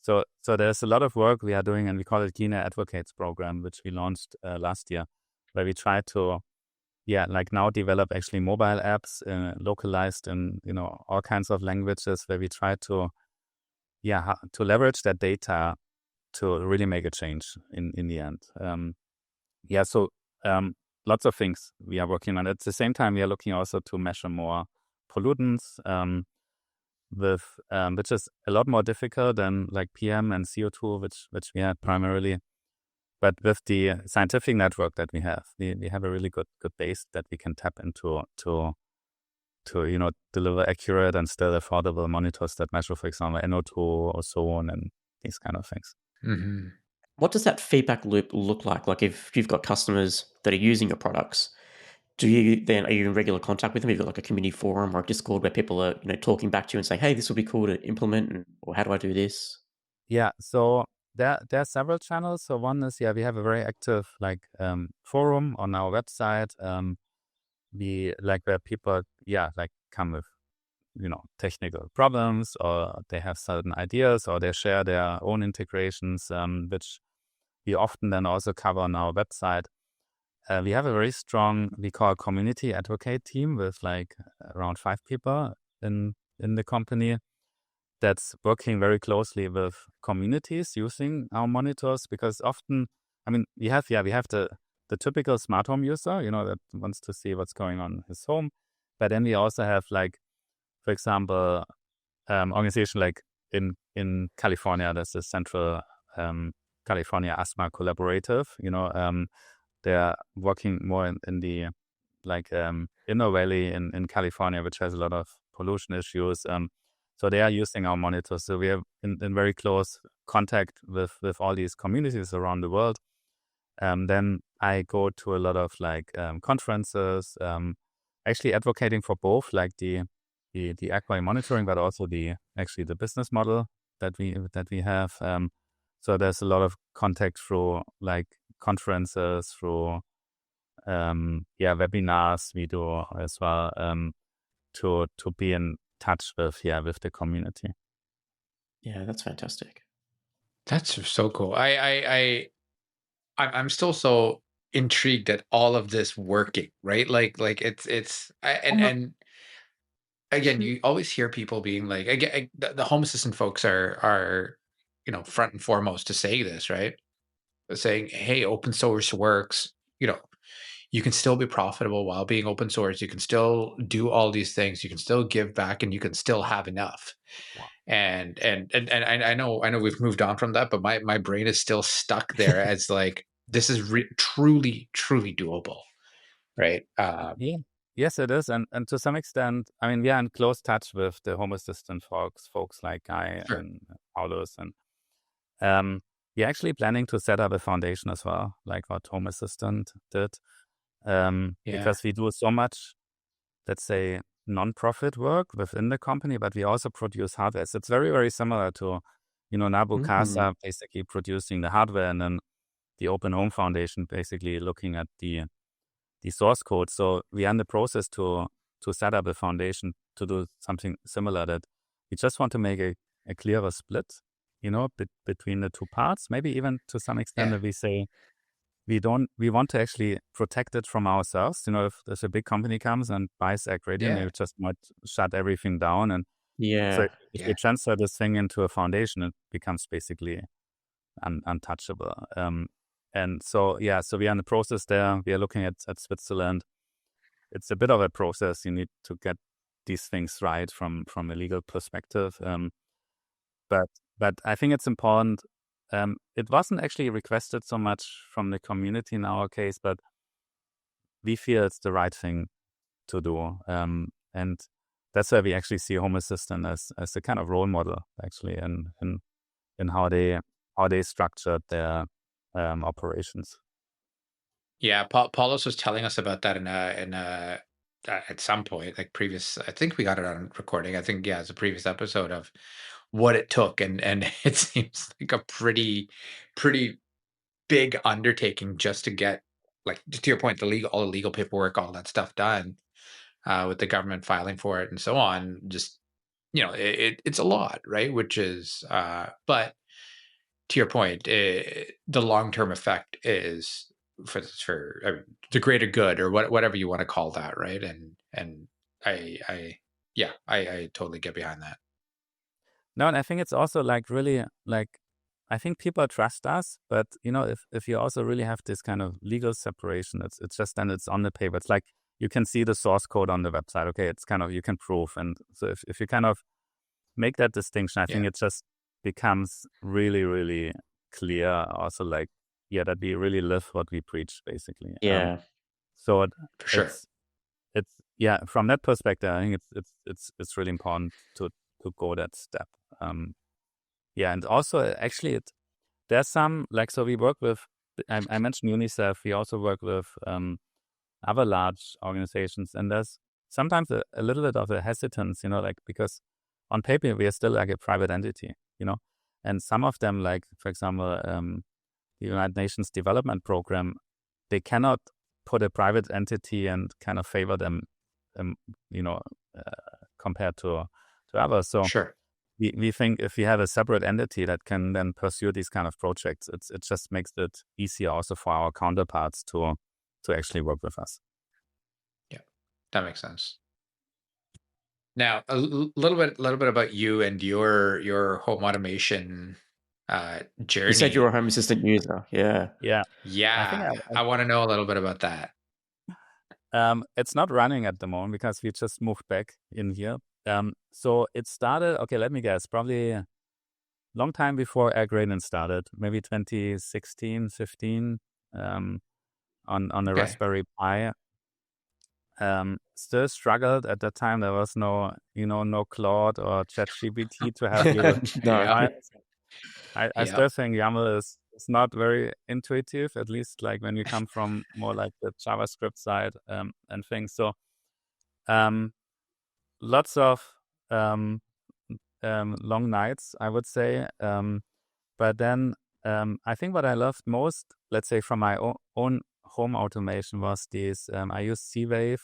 Speaker 3: So there's a lot of work we are doing, and we call it Greener Advocates Program, which we launched last year, where we try to like now develop actually mobile apps localized in all kinds of languages, where we try to leverage that data to really make a change in the end. So lots of things we are working on. At the same time, we are looking also to measure more pollutants, which is a lot more difficult than like PM and CO2, which we had primarily. But with the scientific network that we have a really good base that we can tap into to deliver accurate and still affordable monitors that measure, for example, NO2, ozone, and these kind of things.
Speaker 1: Mm-hmm.
Speaker 2: What does that feedback loop look like? Like if you've got customers that are using your products, are you in regular contact with them? You've got like a community forum or a Discord where people are talking back to you and saying, hey, this would be cool to implement, or how do I do this?
Speaker 3: Yeah, so there are several channels. So one is, we have a very active forum on our website. We like where people come with technical problems, or they have certain ideas, or they share their own integrations, which we often then also cover on our website. we have a very strong, we call community advocate team with like around 5 people in the company that's working very closely with communities using our monitors, because often, I mean, we have the typical smart home user, that wants to see what's going on in his home. But then we also have, like, for example, organization like in California, there's the Central California Asthma Collaborative. They're working more in the like inner valley in California, which has a lot of pollution issues. So they are using our monitors. So we are in very close contact with all these communities around the world. Then I go to a lot of like conferences, actually advocating for both, like the aqua monitoring, but also the business model that we have. So there's a lot of contact through like conferences, through webinars we do as well, to be in touch with the community.
Speaker 2: Yeah, that's fantastic.
Speaker 1: That's so cool. I'm still so intrigued at all of this working, right? Like and again, you always hear people being like, again, the home assistant folks are front and foremost to say this, right? Saying, hey, open source works. You can still be profitable while being open source. You can still do all these things. You can still give back, and you can still have enough.
Speaker 3: Wow.
Speaker 1: And I know we've moved on from that, but my brain is still stuck there as like, this is truly doable, right?
Speaker 3: Yeah. Yes, it is, and to some extent, I mean, we are in close touch with the home assistant folks like Guy
Speaker 1: Sure.
Speaker 3: and Paulus, and we're actually planning to set up a foundation as well, like what Home Assistant did, because we do so much, let's say, non-profit work within the company, but we also produce hardware. So it's very, very similar to, Nabu Casa basically producing the hardware, and then the Open Home Foundation basically looking at the source code. So we are in the process to set up a foundation to do something similar, that we just want to make a clearer split, between the two parts. Maybe even to some extent that we say we want to actually protect it from ourselves. If there's a big company comes and buys AirGradient, they just might shut everything down. And so if you transfer this thing into a foundation, it becomes basically untouchable. And so we are in the process there. We are looking at Switzerland. It's a bit of a process. You need to get these things right from a legal perspective. But I think it's important. It wasn't actually requested so much from the community in our case, but we feel it's the right thing to do. And that's why we actually see Home Assistant as a kind of role model, actually, in how they structured their operations.
Speaker 1: Yeah, Paulus was telling us about that in a at some point, like previous. I think we got it on recording. I think it's a previous episode of what it took, and it seems like a pretty big undertaking just to get, like, to your point, all the legal paperwork, all that stuff done, with the government filing for it and so on. Just it's a lot, right? Which is, but to your point, the long term effect is for I mean, the greater good, or whatever you want to call that, right? And I totally get behind that.
Speaker 3: No, and I think it's also like really like, I think people trust us, but if you also really have this kind of legal separation, it's just then it's on the paper. It's like you can see the source code on the website. Okay, it's kind of, you can prove, and so if you kind of make that distinction, I think it just becomes really, really clear. Also, like that we really live what we preach, basically. So
Speaker 1: For sure.
Speaker 3: It's from that perspective, I think it's really important to go that step. And also actually there's some, like, so we work with, I mentioned UNICEF. We also work with other large organizations, and there's sometimes a little bit of a hesitance, like, because on paper we are still like a private entity, and some of them, like, for example, the United Nations Development Program, they cannot put a private entity and kind of favor them, compared to others. So
Speaker 1: Sure.
Speaker 3: we think if we have a separate entity that can then pursue these kind of projects, it just makes it easier also for our counterparts to to actually work with us.
Speaker 1: Yeah, that makes sense. Now, little bit about you and your home automation
Speaker 2: You said you're
Speaker 1: journey.
Speaker 2: a Home Assistant user. Yeah.
Speaker 3: Yeah, I think
Speaker 1: Yeah, I want to know a little bit about that.
Speaker 3: it's not running at the moment because we just moved back in here. So it started, okay, let me guess, probably a long time before AirGradient started, maybe 2016, 15, on a
Speaker 1: Okay.
Speaker 3: Raspberry Pi. Still struggled at that time. There was no, no Claude or ChatGPT to help you with
Speaker 2: No.
Speaker 3: designs. I
Speaker 1: Yeah.
Speaker 3: still think YAML is not very intuitive, at least like when you come from more like the JavaScript side and things. So lots of long nights, I would say. But then I think what I loved most, let's say from my own home automation, was these, I use C-Wave,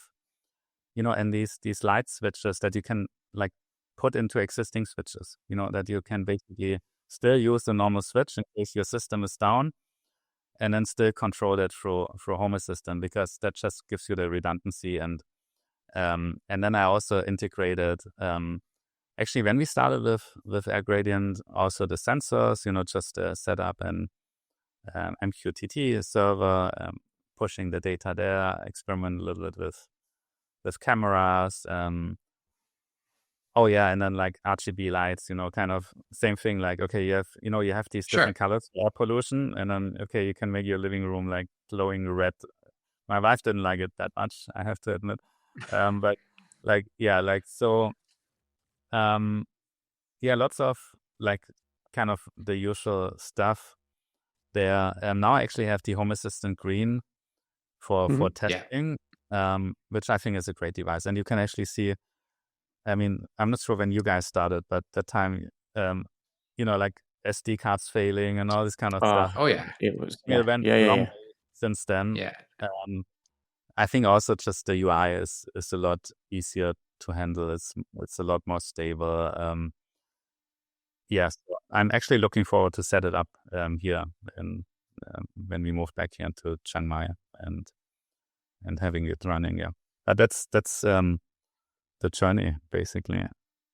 Speaker 3: and these light switches that you can like put into existing switches, that you can basically still use the normal switch in case your system is down, and then still control it through Home Assistant, because that just gives you the redundancy. And then I also integrated, actually when we started with AirGradient, also the sensors, just set up an MQTT server, pushing the data there, experiment a little bit with cameras. Oh yeah, and then like RGB lights, kind of same thing. Like, okay, you have these
Speaker 1: Sure.
Speaker 3: different colors for air pollution, and then okay, you can make your living room like glowing red. My wife didn't like it that much, I have to admit. But like, yeah, like so, yeah, lots of like kind of the usual stuff there. Now I actually have the Home Assistant Green for
Speaker 2: Mhm.
Speaker 1: Yeah.
Speaker 3: testing, which I think is a great device, and you can actually see. I mean, I'm not sure when you guys started, but that time, like SD cards failing and all this kind of stuff.
Speaker 1: Oh yeah.
Speaker 2: It was,
Speaker 3: It went a long way since then.
Speaker 1: Yeah.
Speaker 3: I think also just the UI is a lot easier to handle. It's a lot more stable. Yes, I'm actually looking forward to set it up here when we move back here to Chiang Mai and having it running. Yeah, but that's the journey basically.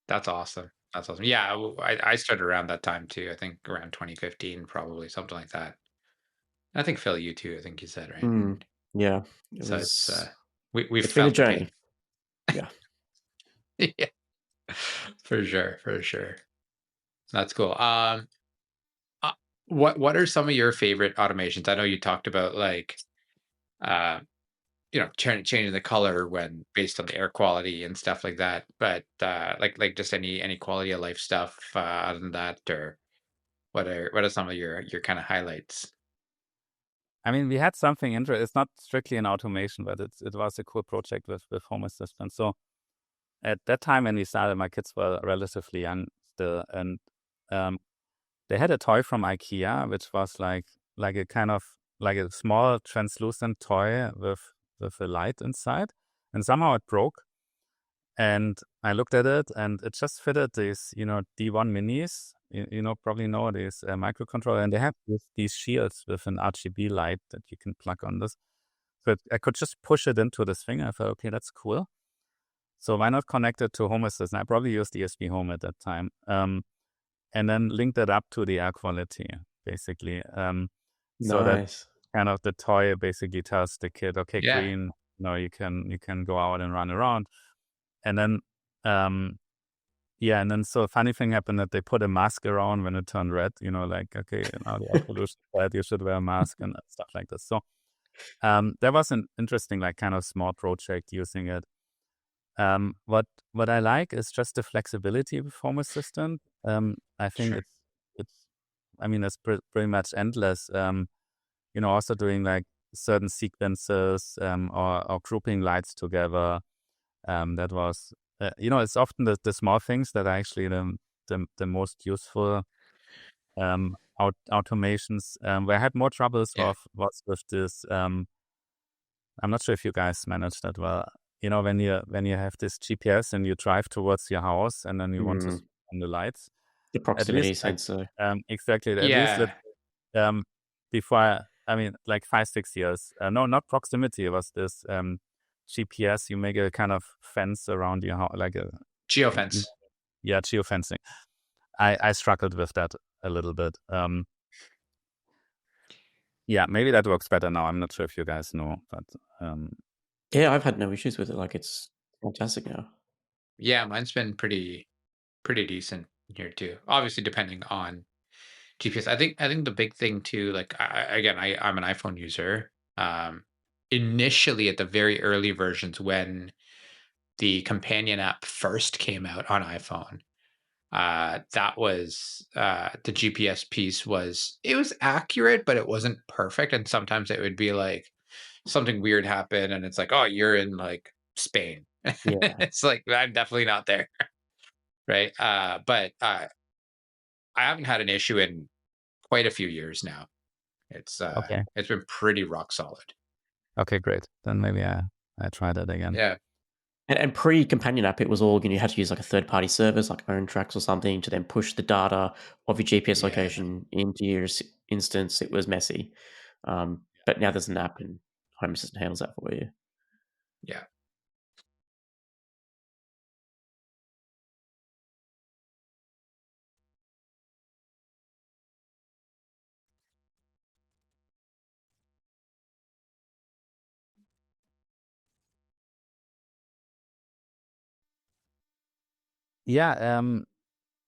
Speaker 1: That's awesome. That's awesome. Yeah, I started around that time too. I think around 2015, probably something like that. I think Phil, you too. I think you said, right?
Speaker 2: Yeah.
Speaker 1: So it's we've
Speaker 2: It's been a
Speaker 1: felt the
Speaker 2: journey.
Speaker 1: pain.
Speaker 2: Yeah.
Speaker 1: Yeah, for sure. That's cool. What are some of your favorite automations? I know you talked about like, uh, changing the color when based on the air quality and stuff like that. But like just any quality of life stuff other than that, or what are some of your kind of highlights?
Speaker 3: I mean, we had something interesting. It's not strictly an automation, but it was a cool project with Home Assistant. So at that time when we started, my kids were relatively young still, and they had a toy from IKEA, which was like a kind of like a small translucent toy with a light inside, and somehow it broke. And I looked at it, and it just fitted these, D1 minis. Probably know these microcontroller, and they have these shields with an RGB light that you can plug on this. So I could just push it into this thing. I thought, okay, that's cool. So why not connect it to Home Assistant? I probably used ESPHome at that time, and then linked it up to the air quality, basically. So that
Speaker 2: Nice.
Speaker 3: kind of the toy basically tells the kid, okay,
Speaker 1: Yeah.
Speaker 3: green, you can go out and run around. And then, and then so a funny thing happened that they put a mask around when it turned red, like, okay, now the air pollution is bad, you should wear a mask and stuff like this. So that was an interesting, like, kind of small project using it. What I like is just the flexibility of Home Assistant. I think
Speaker 1: Sure.
Speaker 3: it's pretty much endless. Also doing like certain sequences or grouping lights together. That was, it's often the small things that are actually the most useful automations. Where I had more troubles
Speaker 1: Yeah.
Speaker 3: was with this. I'm not sure if you guys managed that well. When you have this GPS and you drive towards your house and then you want to switch on the lights.
Speaker 2: The
Speaker 3: At
Speaker 2: proximity
Speaker 3: least,
Speaker 2: sensor.
Speaker 3: exactly. At least
Speaker 1: Yeah.
Speaker 3: before I mean, like 5-6 years. No, not proximity. It was this GPS. You make a kind of fence around your house, like a
Speaker 1: Geofence.
Speaker 3: yeah, geofencing. I struggled with that a little bit. Yeah, maybe that works better now. I'm not sure if you guys know, but
Speaker 2: Yeah, I've had no issues with it. Like, it's fantastic now.
Speaker 1: Yeah, mine's been pretty decent here too. Obviously, depending on GPS. I think the big thing too, like I'm an iPhone user. Initially, at the very early versions, when the companion app first came out on iPhone, that was the GPS piece was it was accurate, but it wasn't perfect, and sometimes it would be like something weird happen, and it's like, oh, you're in like Spain.
Speaker 2: Yeah.
Speaker 1: It's like I'm definitely not there, right? But I haven't had an issue in quite a few years now.
Speaker 3: okay.
Speaker 1: It's been pretty rock solid.
Speaker 3: Okay, great. Then maybe I try that again.
Speaker 1: Yeah.
Speaker 2: And pre-companion app, it was all, you had to use like a third-party service, like OwnTracks or something, to then push the data of your GPS
Speaker 1: Yeah.
Speaker 2: location into your instance. It was messy. But now there's an app and Home Assistant handles that for you.
Speaker 1: Yeah.
Speaker 3: Yeah.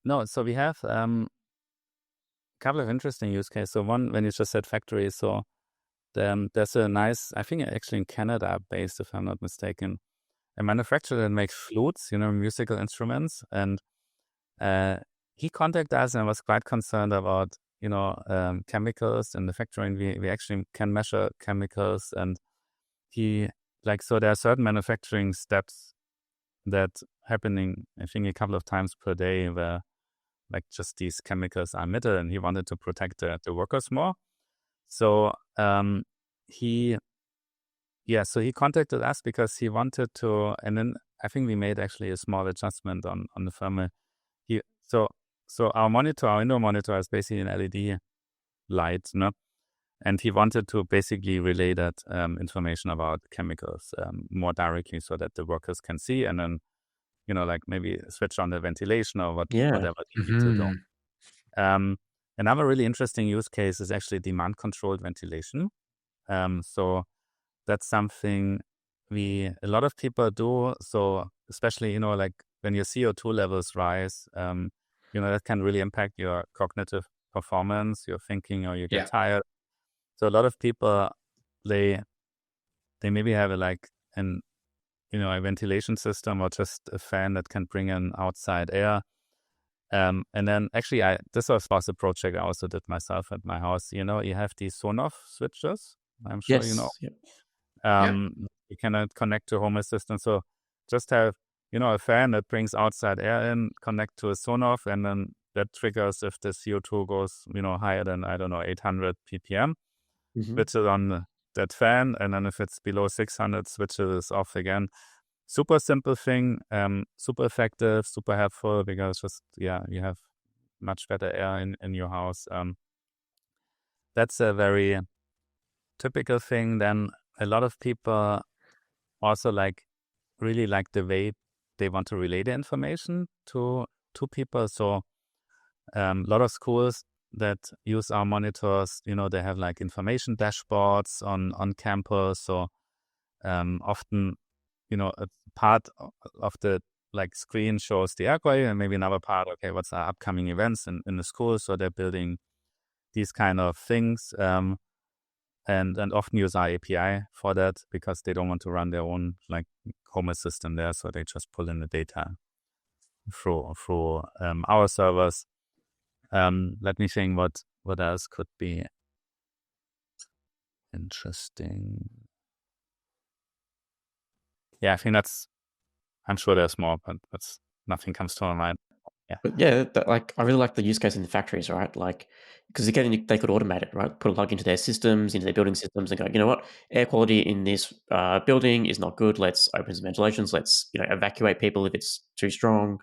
Speaker 3: No. So we have a couple of interesting use cases. So one, when you just said factory, so there's a nice, I think actually in Canada based, if I'm not mistaken, a manufacturer that makes flutes, musical instruments, and he contacted us and was quite concerned about chemicals in the factory. And we actually can measure chemicals, and so there are certain manufacturing steps that happening, I think, a couple of times per day where like just these chemicals are emitted, and he wanted to protect the workers more. So he contacted us because he wanted to, and then I think we made actually a small adjustment on the firmware. So our indoor monitor is basically an LED light, no? And he wanted to basically relay that information about chemicals more directly so that the workers can see, and then like maybe switch on the ventilation or whatever they need to do. Another really interesting use case is actually demand controlled ventilation. So that's something a lot of people do. So especially, like when your CO2 levels rise, that can really impact your cognitive performance, your thinking, or you get
Speaker 1: Yeah.
Speaker 3: tired. So a lot of people, they maybe have a ventilation system or just a fan that can bring in outside air. And then actually, this was a project I also did myself at my house. You have these Sonoff switches. I'm sure you know.
Speaker 2: Yep.
Speaker 3: You cannot connect to Home Assistant. So just have, a fan that brings outside air in, connect to a Sonoff, and then that triggers if the CO2 goes, higher than, I don't know, 800 ppm, switch it on that fan. And then if it's below 600, switch it off again. Super simple thing, super effective, super helpful because you have much better air in your house. That's a very typical thing. Then a lot of people also really like the way they want to relay the information to people. So a lot of schools that use our monitors, they have like information dashboards on campus. So often, a part of the screen shows the air quality, and maybe another part, okay, what's our upcoming events in the school. So they're building these kind of things. And often use our API for that because they don't want to run their own Home Assistant there, so they just pull in the data through our servers. Let me think what else could be interesting. Yeah, I think I'm sure there's more, but nothing comes to my mind. Yeah.
Speaker 2: But yeah, I really like the use case in the factories, right? Because again, they could automate it, right? Put a log into their systems, into their building systems, and go, you know what, air quality in this building is not good. Let's open some ventilations. Let's evacuate people if it's too strong,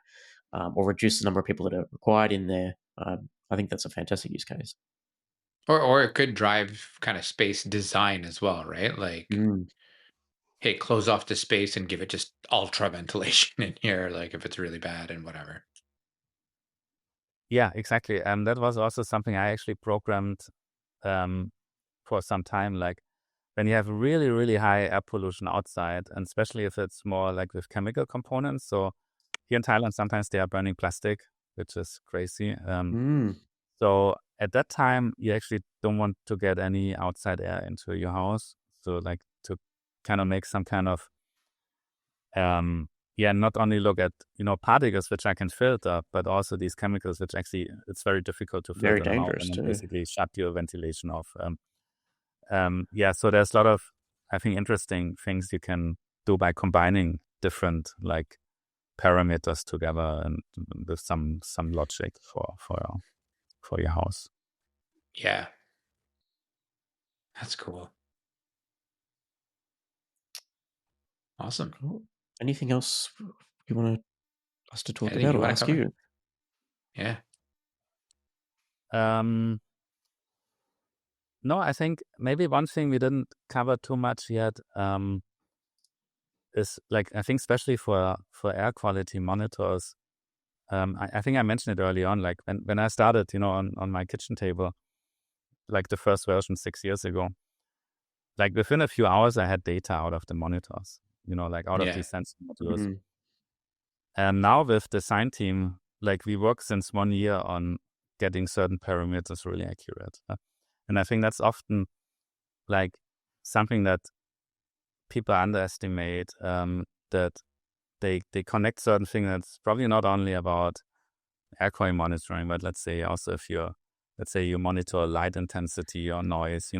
Speaker 2: or reduce the number of people that are required in there. I think that's a fantastic use case.
Speaker 1: Or it could drive kind of space design as well, right? Like,
Speaker 2: Mm.
Speaker 1: hey, close off the space and give it just ultra ventilation in here, like if it's really bad and whatever.
Speaker 3: Yeah, exactly. That was also something I actually programmed for some time. Like when you have really, really high air pollution outside, and especially if it's more like with chemical components. So here in Thailand, sometimes they are burning plastic, which is crazy.
Speaker 2: Mm.
Speaker 3: So at that time, you actually don't want to get any outside air into your house. So like to kind of make some kind of not only look at, particles which I can filter, but also these chemicals, which actually it's very difficult to
Speaker 2: Very
Speaker 3: filter them out
Speaker 2: dangerous
Speaker 3: and then
Speaker 2: too.
Speaker 3: basically shut your ventilation off. So there's a lot of, I think, interesting things you can do by combining different like parameters together and with some logic for your house.
Speaker 1: Yeah. That's cool. Awesome.
Speaker 2: Cool. Anything else you want us to talk
Speaker 1: Anything
Speaker 2: about
Speaker 1: you
Speaker 2: or
Speaker 1: want to
Speaker 2: ask
Speaker 1: cover?
Speaker 2: you?
Speaker 1: Yeah.
Speaker 3: No, I think maybe one thing we didn't cover too much yet is like, I think especially for air quality monitors, I think I mentioned it early on, like when I started, on my kitchen table, like the first version 6 years ago, like within a few hours, I had data out of the monitors, like out of
Speaker 1: Yeah.
Speaker 3: these sensor modules.
Speaker 2: Mm-hmm.
Speaker 3: And now with the design team, like we work since 1 year on getting certain parameters really accurate. And I think that's often like something that people underestimate, that they connect certain things that's probably not only about air quality monitoring, but let's say also if let's say you monitor light intensity or noise,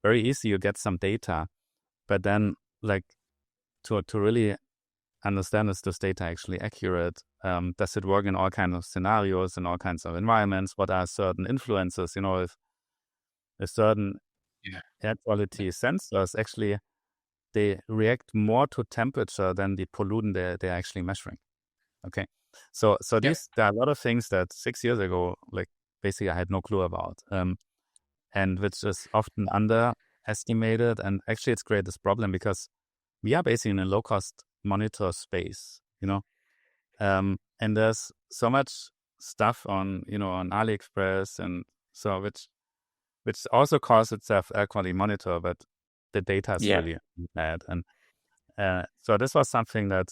Speaker 3: very easy you get some data, but then like to really understand, is this data actually accurate? Does it work in all kinds of scenarios, in all kinds of environments? What are certain influences? If a certain
Speaker 1: Yeah.
Speaker 3: air quality sensors actually, they react more to temperature than the pollutant they're actually measuring. Okay. So
Speaker 1: Yep.
Speaker 3: there are a lot of things that 6 years ago, like basically I had no clue about, and which is often underestimated. And actually it's created this problem because we are basically in a low cost monitor space, and there's so much stuff on, on AliExpress, and so which also calls itself air quality monitor, but the data is really bad. And so this was something that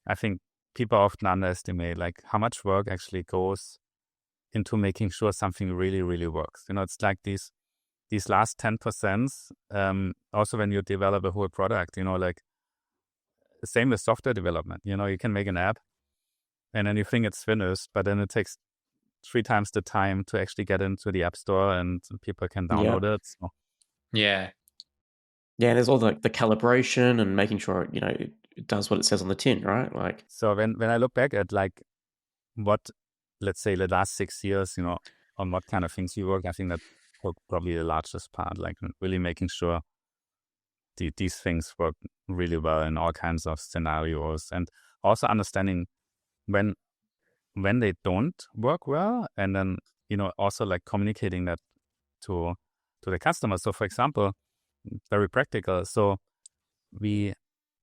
Speaker 3: I think people often underestimate, like how much work actually goes into making sure something really, really works. It's like these last 10%, also when you develop a whole product, like the same with software development. You can make an app and then you think it's finished, but then it takes 3 times the time to actually get into the app store and people can download it. So.
Speaker 1: Yeah.
Speaker 2: Yeah, there's all the calibration and making sure, it does what it says on the tin, right? Like,
Speaker 3: so when I look back at like what, let's say the last 6 years, on what kind of things you work, I think that took probably the largest part, like really making sure these things work really well in all kinds of scenarios, and also understanding when they don't work well, and then also like communicating that to the customer. So for example, very practical, so we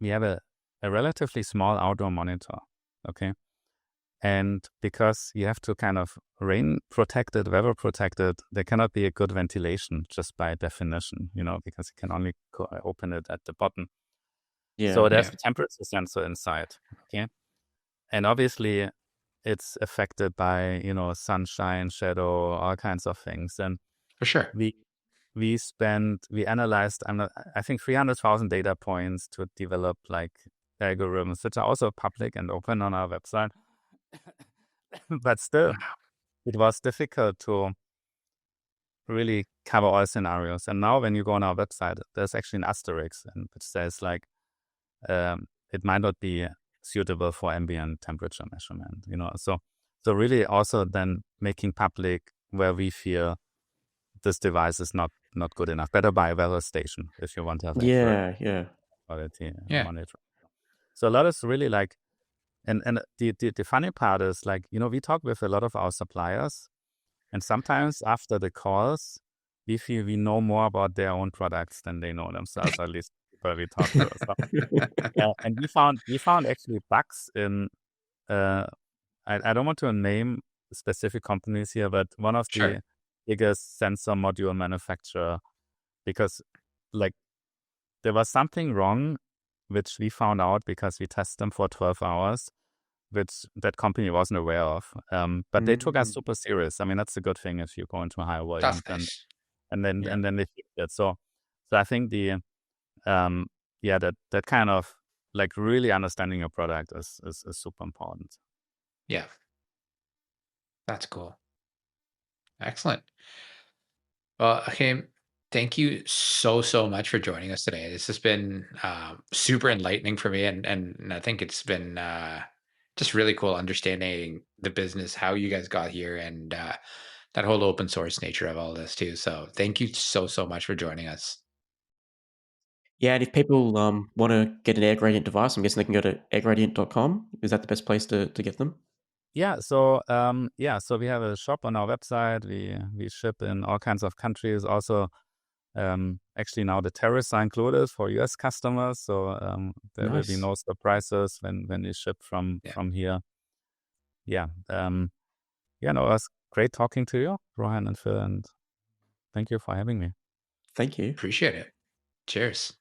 Speaker 3: have a relatively small outdoor monitor, okay, and because you have to kind of rain protected, weather protected, there cannot be a good ventilation just by definition, because you can only open it at the bottom. So there's a temperature sensor inside, okay, and obviously it's affected by sunshine, shadow, all kinds of things. And
Speaker 1: For sure.
Speaker 3: we analyzed I think 300,000 data points to develop like algorithms, which are also public and open on our website. But still, it was difficult to really cover all scenarios. And now when you go on our website, there's actually an asterisk which says like it might not be suitable for ambient temperature measurement, so really also then making public where we feel this device is not good enough. Better buy a weather station if you want to have accurate quality monitoring. So a lot is really like, and the funny part is like, we talk with a lot of our suppliers, and sometimes after the calls, we feel we know more about their own products than they know themselves, at least people we talk to. So, and we found actually bugs in, I don't want to name specific companies here, but one of
Speaker 1: Sure.
Speaker 3: the biggest sensor module manufacturer, because like there was something wrong, which we found out because we tested them for 12 hours, which that company wasn't aware of. But they took us super serious. I mean, that's a good thing if you go into higher volumes,
Speaker 1: That's nice.
Speaker 3: and then
Speaker 1: Yeah.
Speaker 3: and then they fixed it. So I think that kind of like really understanding your product is super important.
Speaker 1: Yeah. That's cool. Excellent. Well, Achim, thank you so much for joining us today. This has been super enlightening for me, and I think it's been just really cool understanding the business, how you guys got here, and that whole open source nature of all this too. So thank you so much for joining us.
Speaker 2: Yeah, and if people want to get an AirGradient device, I'm guessing they can go to airgradient.com. Is that the best place to get them?
Speaker 3: Yeah, so so we have a shop on our website. We ship in all kinds of countries. Also, actually now the tariffs are included for US customers, so there will be
Speaker 2: Nice.
Speaker 3: no surprises when we ship from here. Yeah, it was great talking to you, Rohan and Phil, and thank you for having me.
Speaker 2: Thank you.
Speaker 1: Appreciate it. Cheers.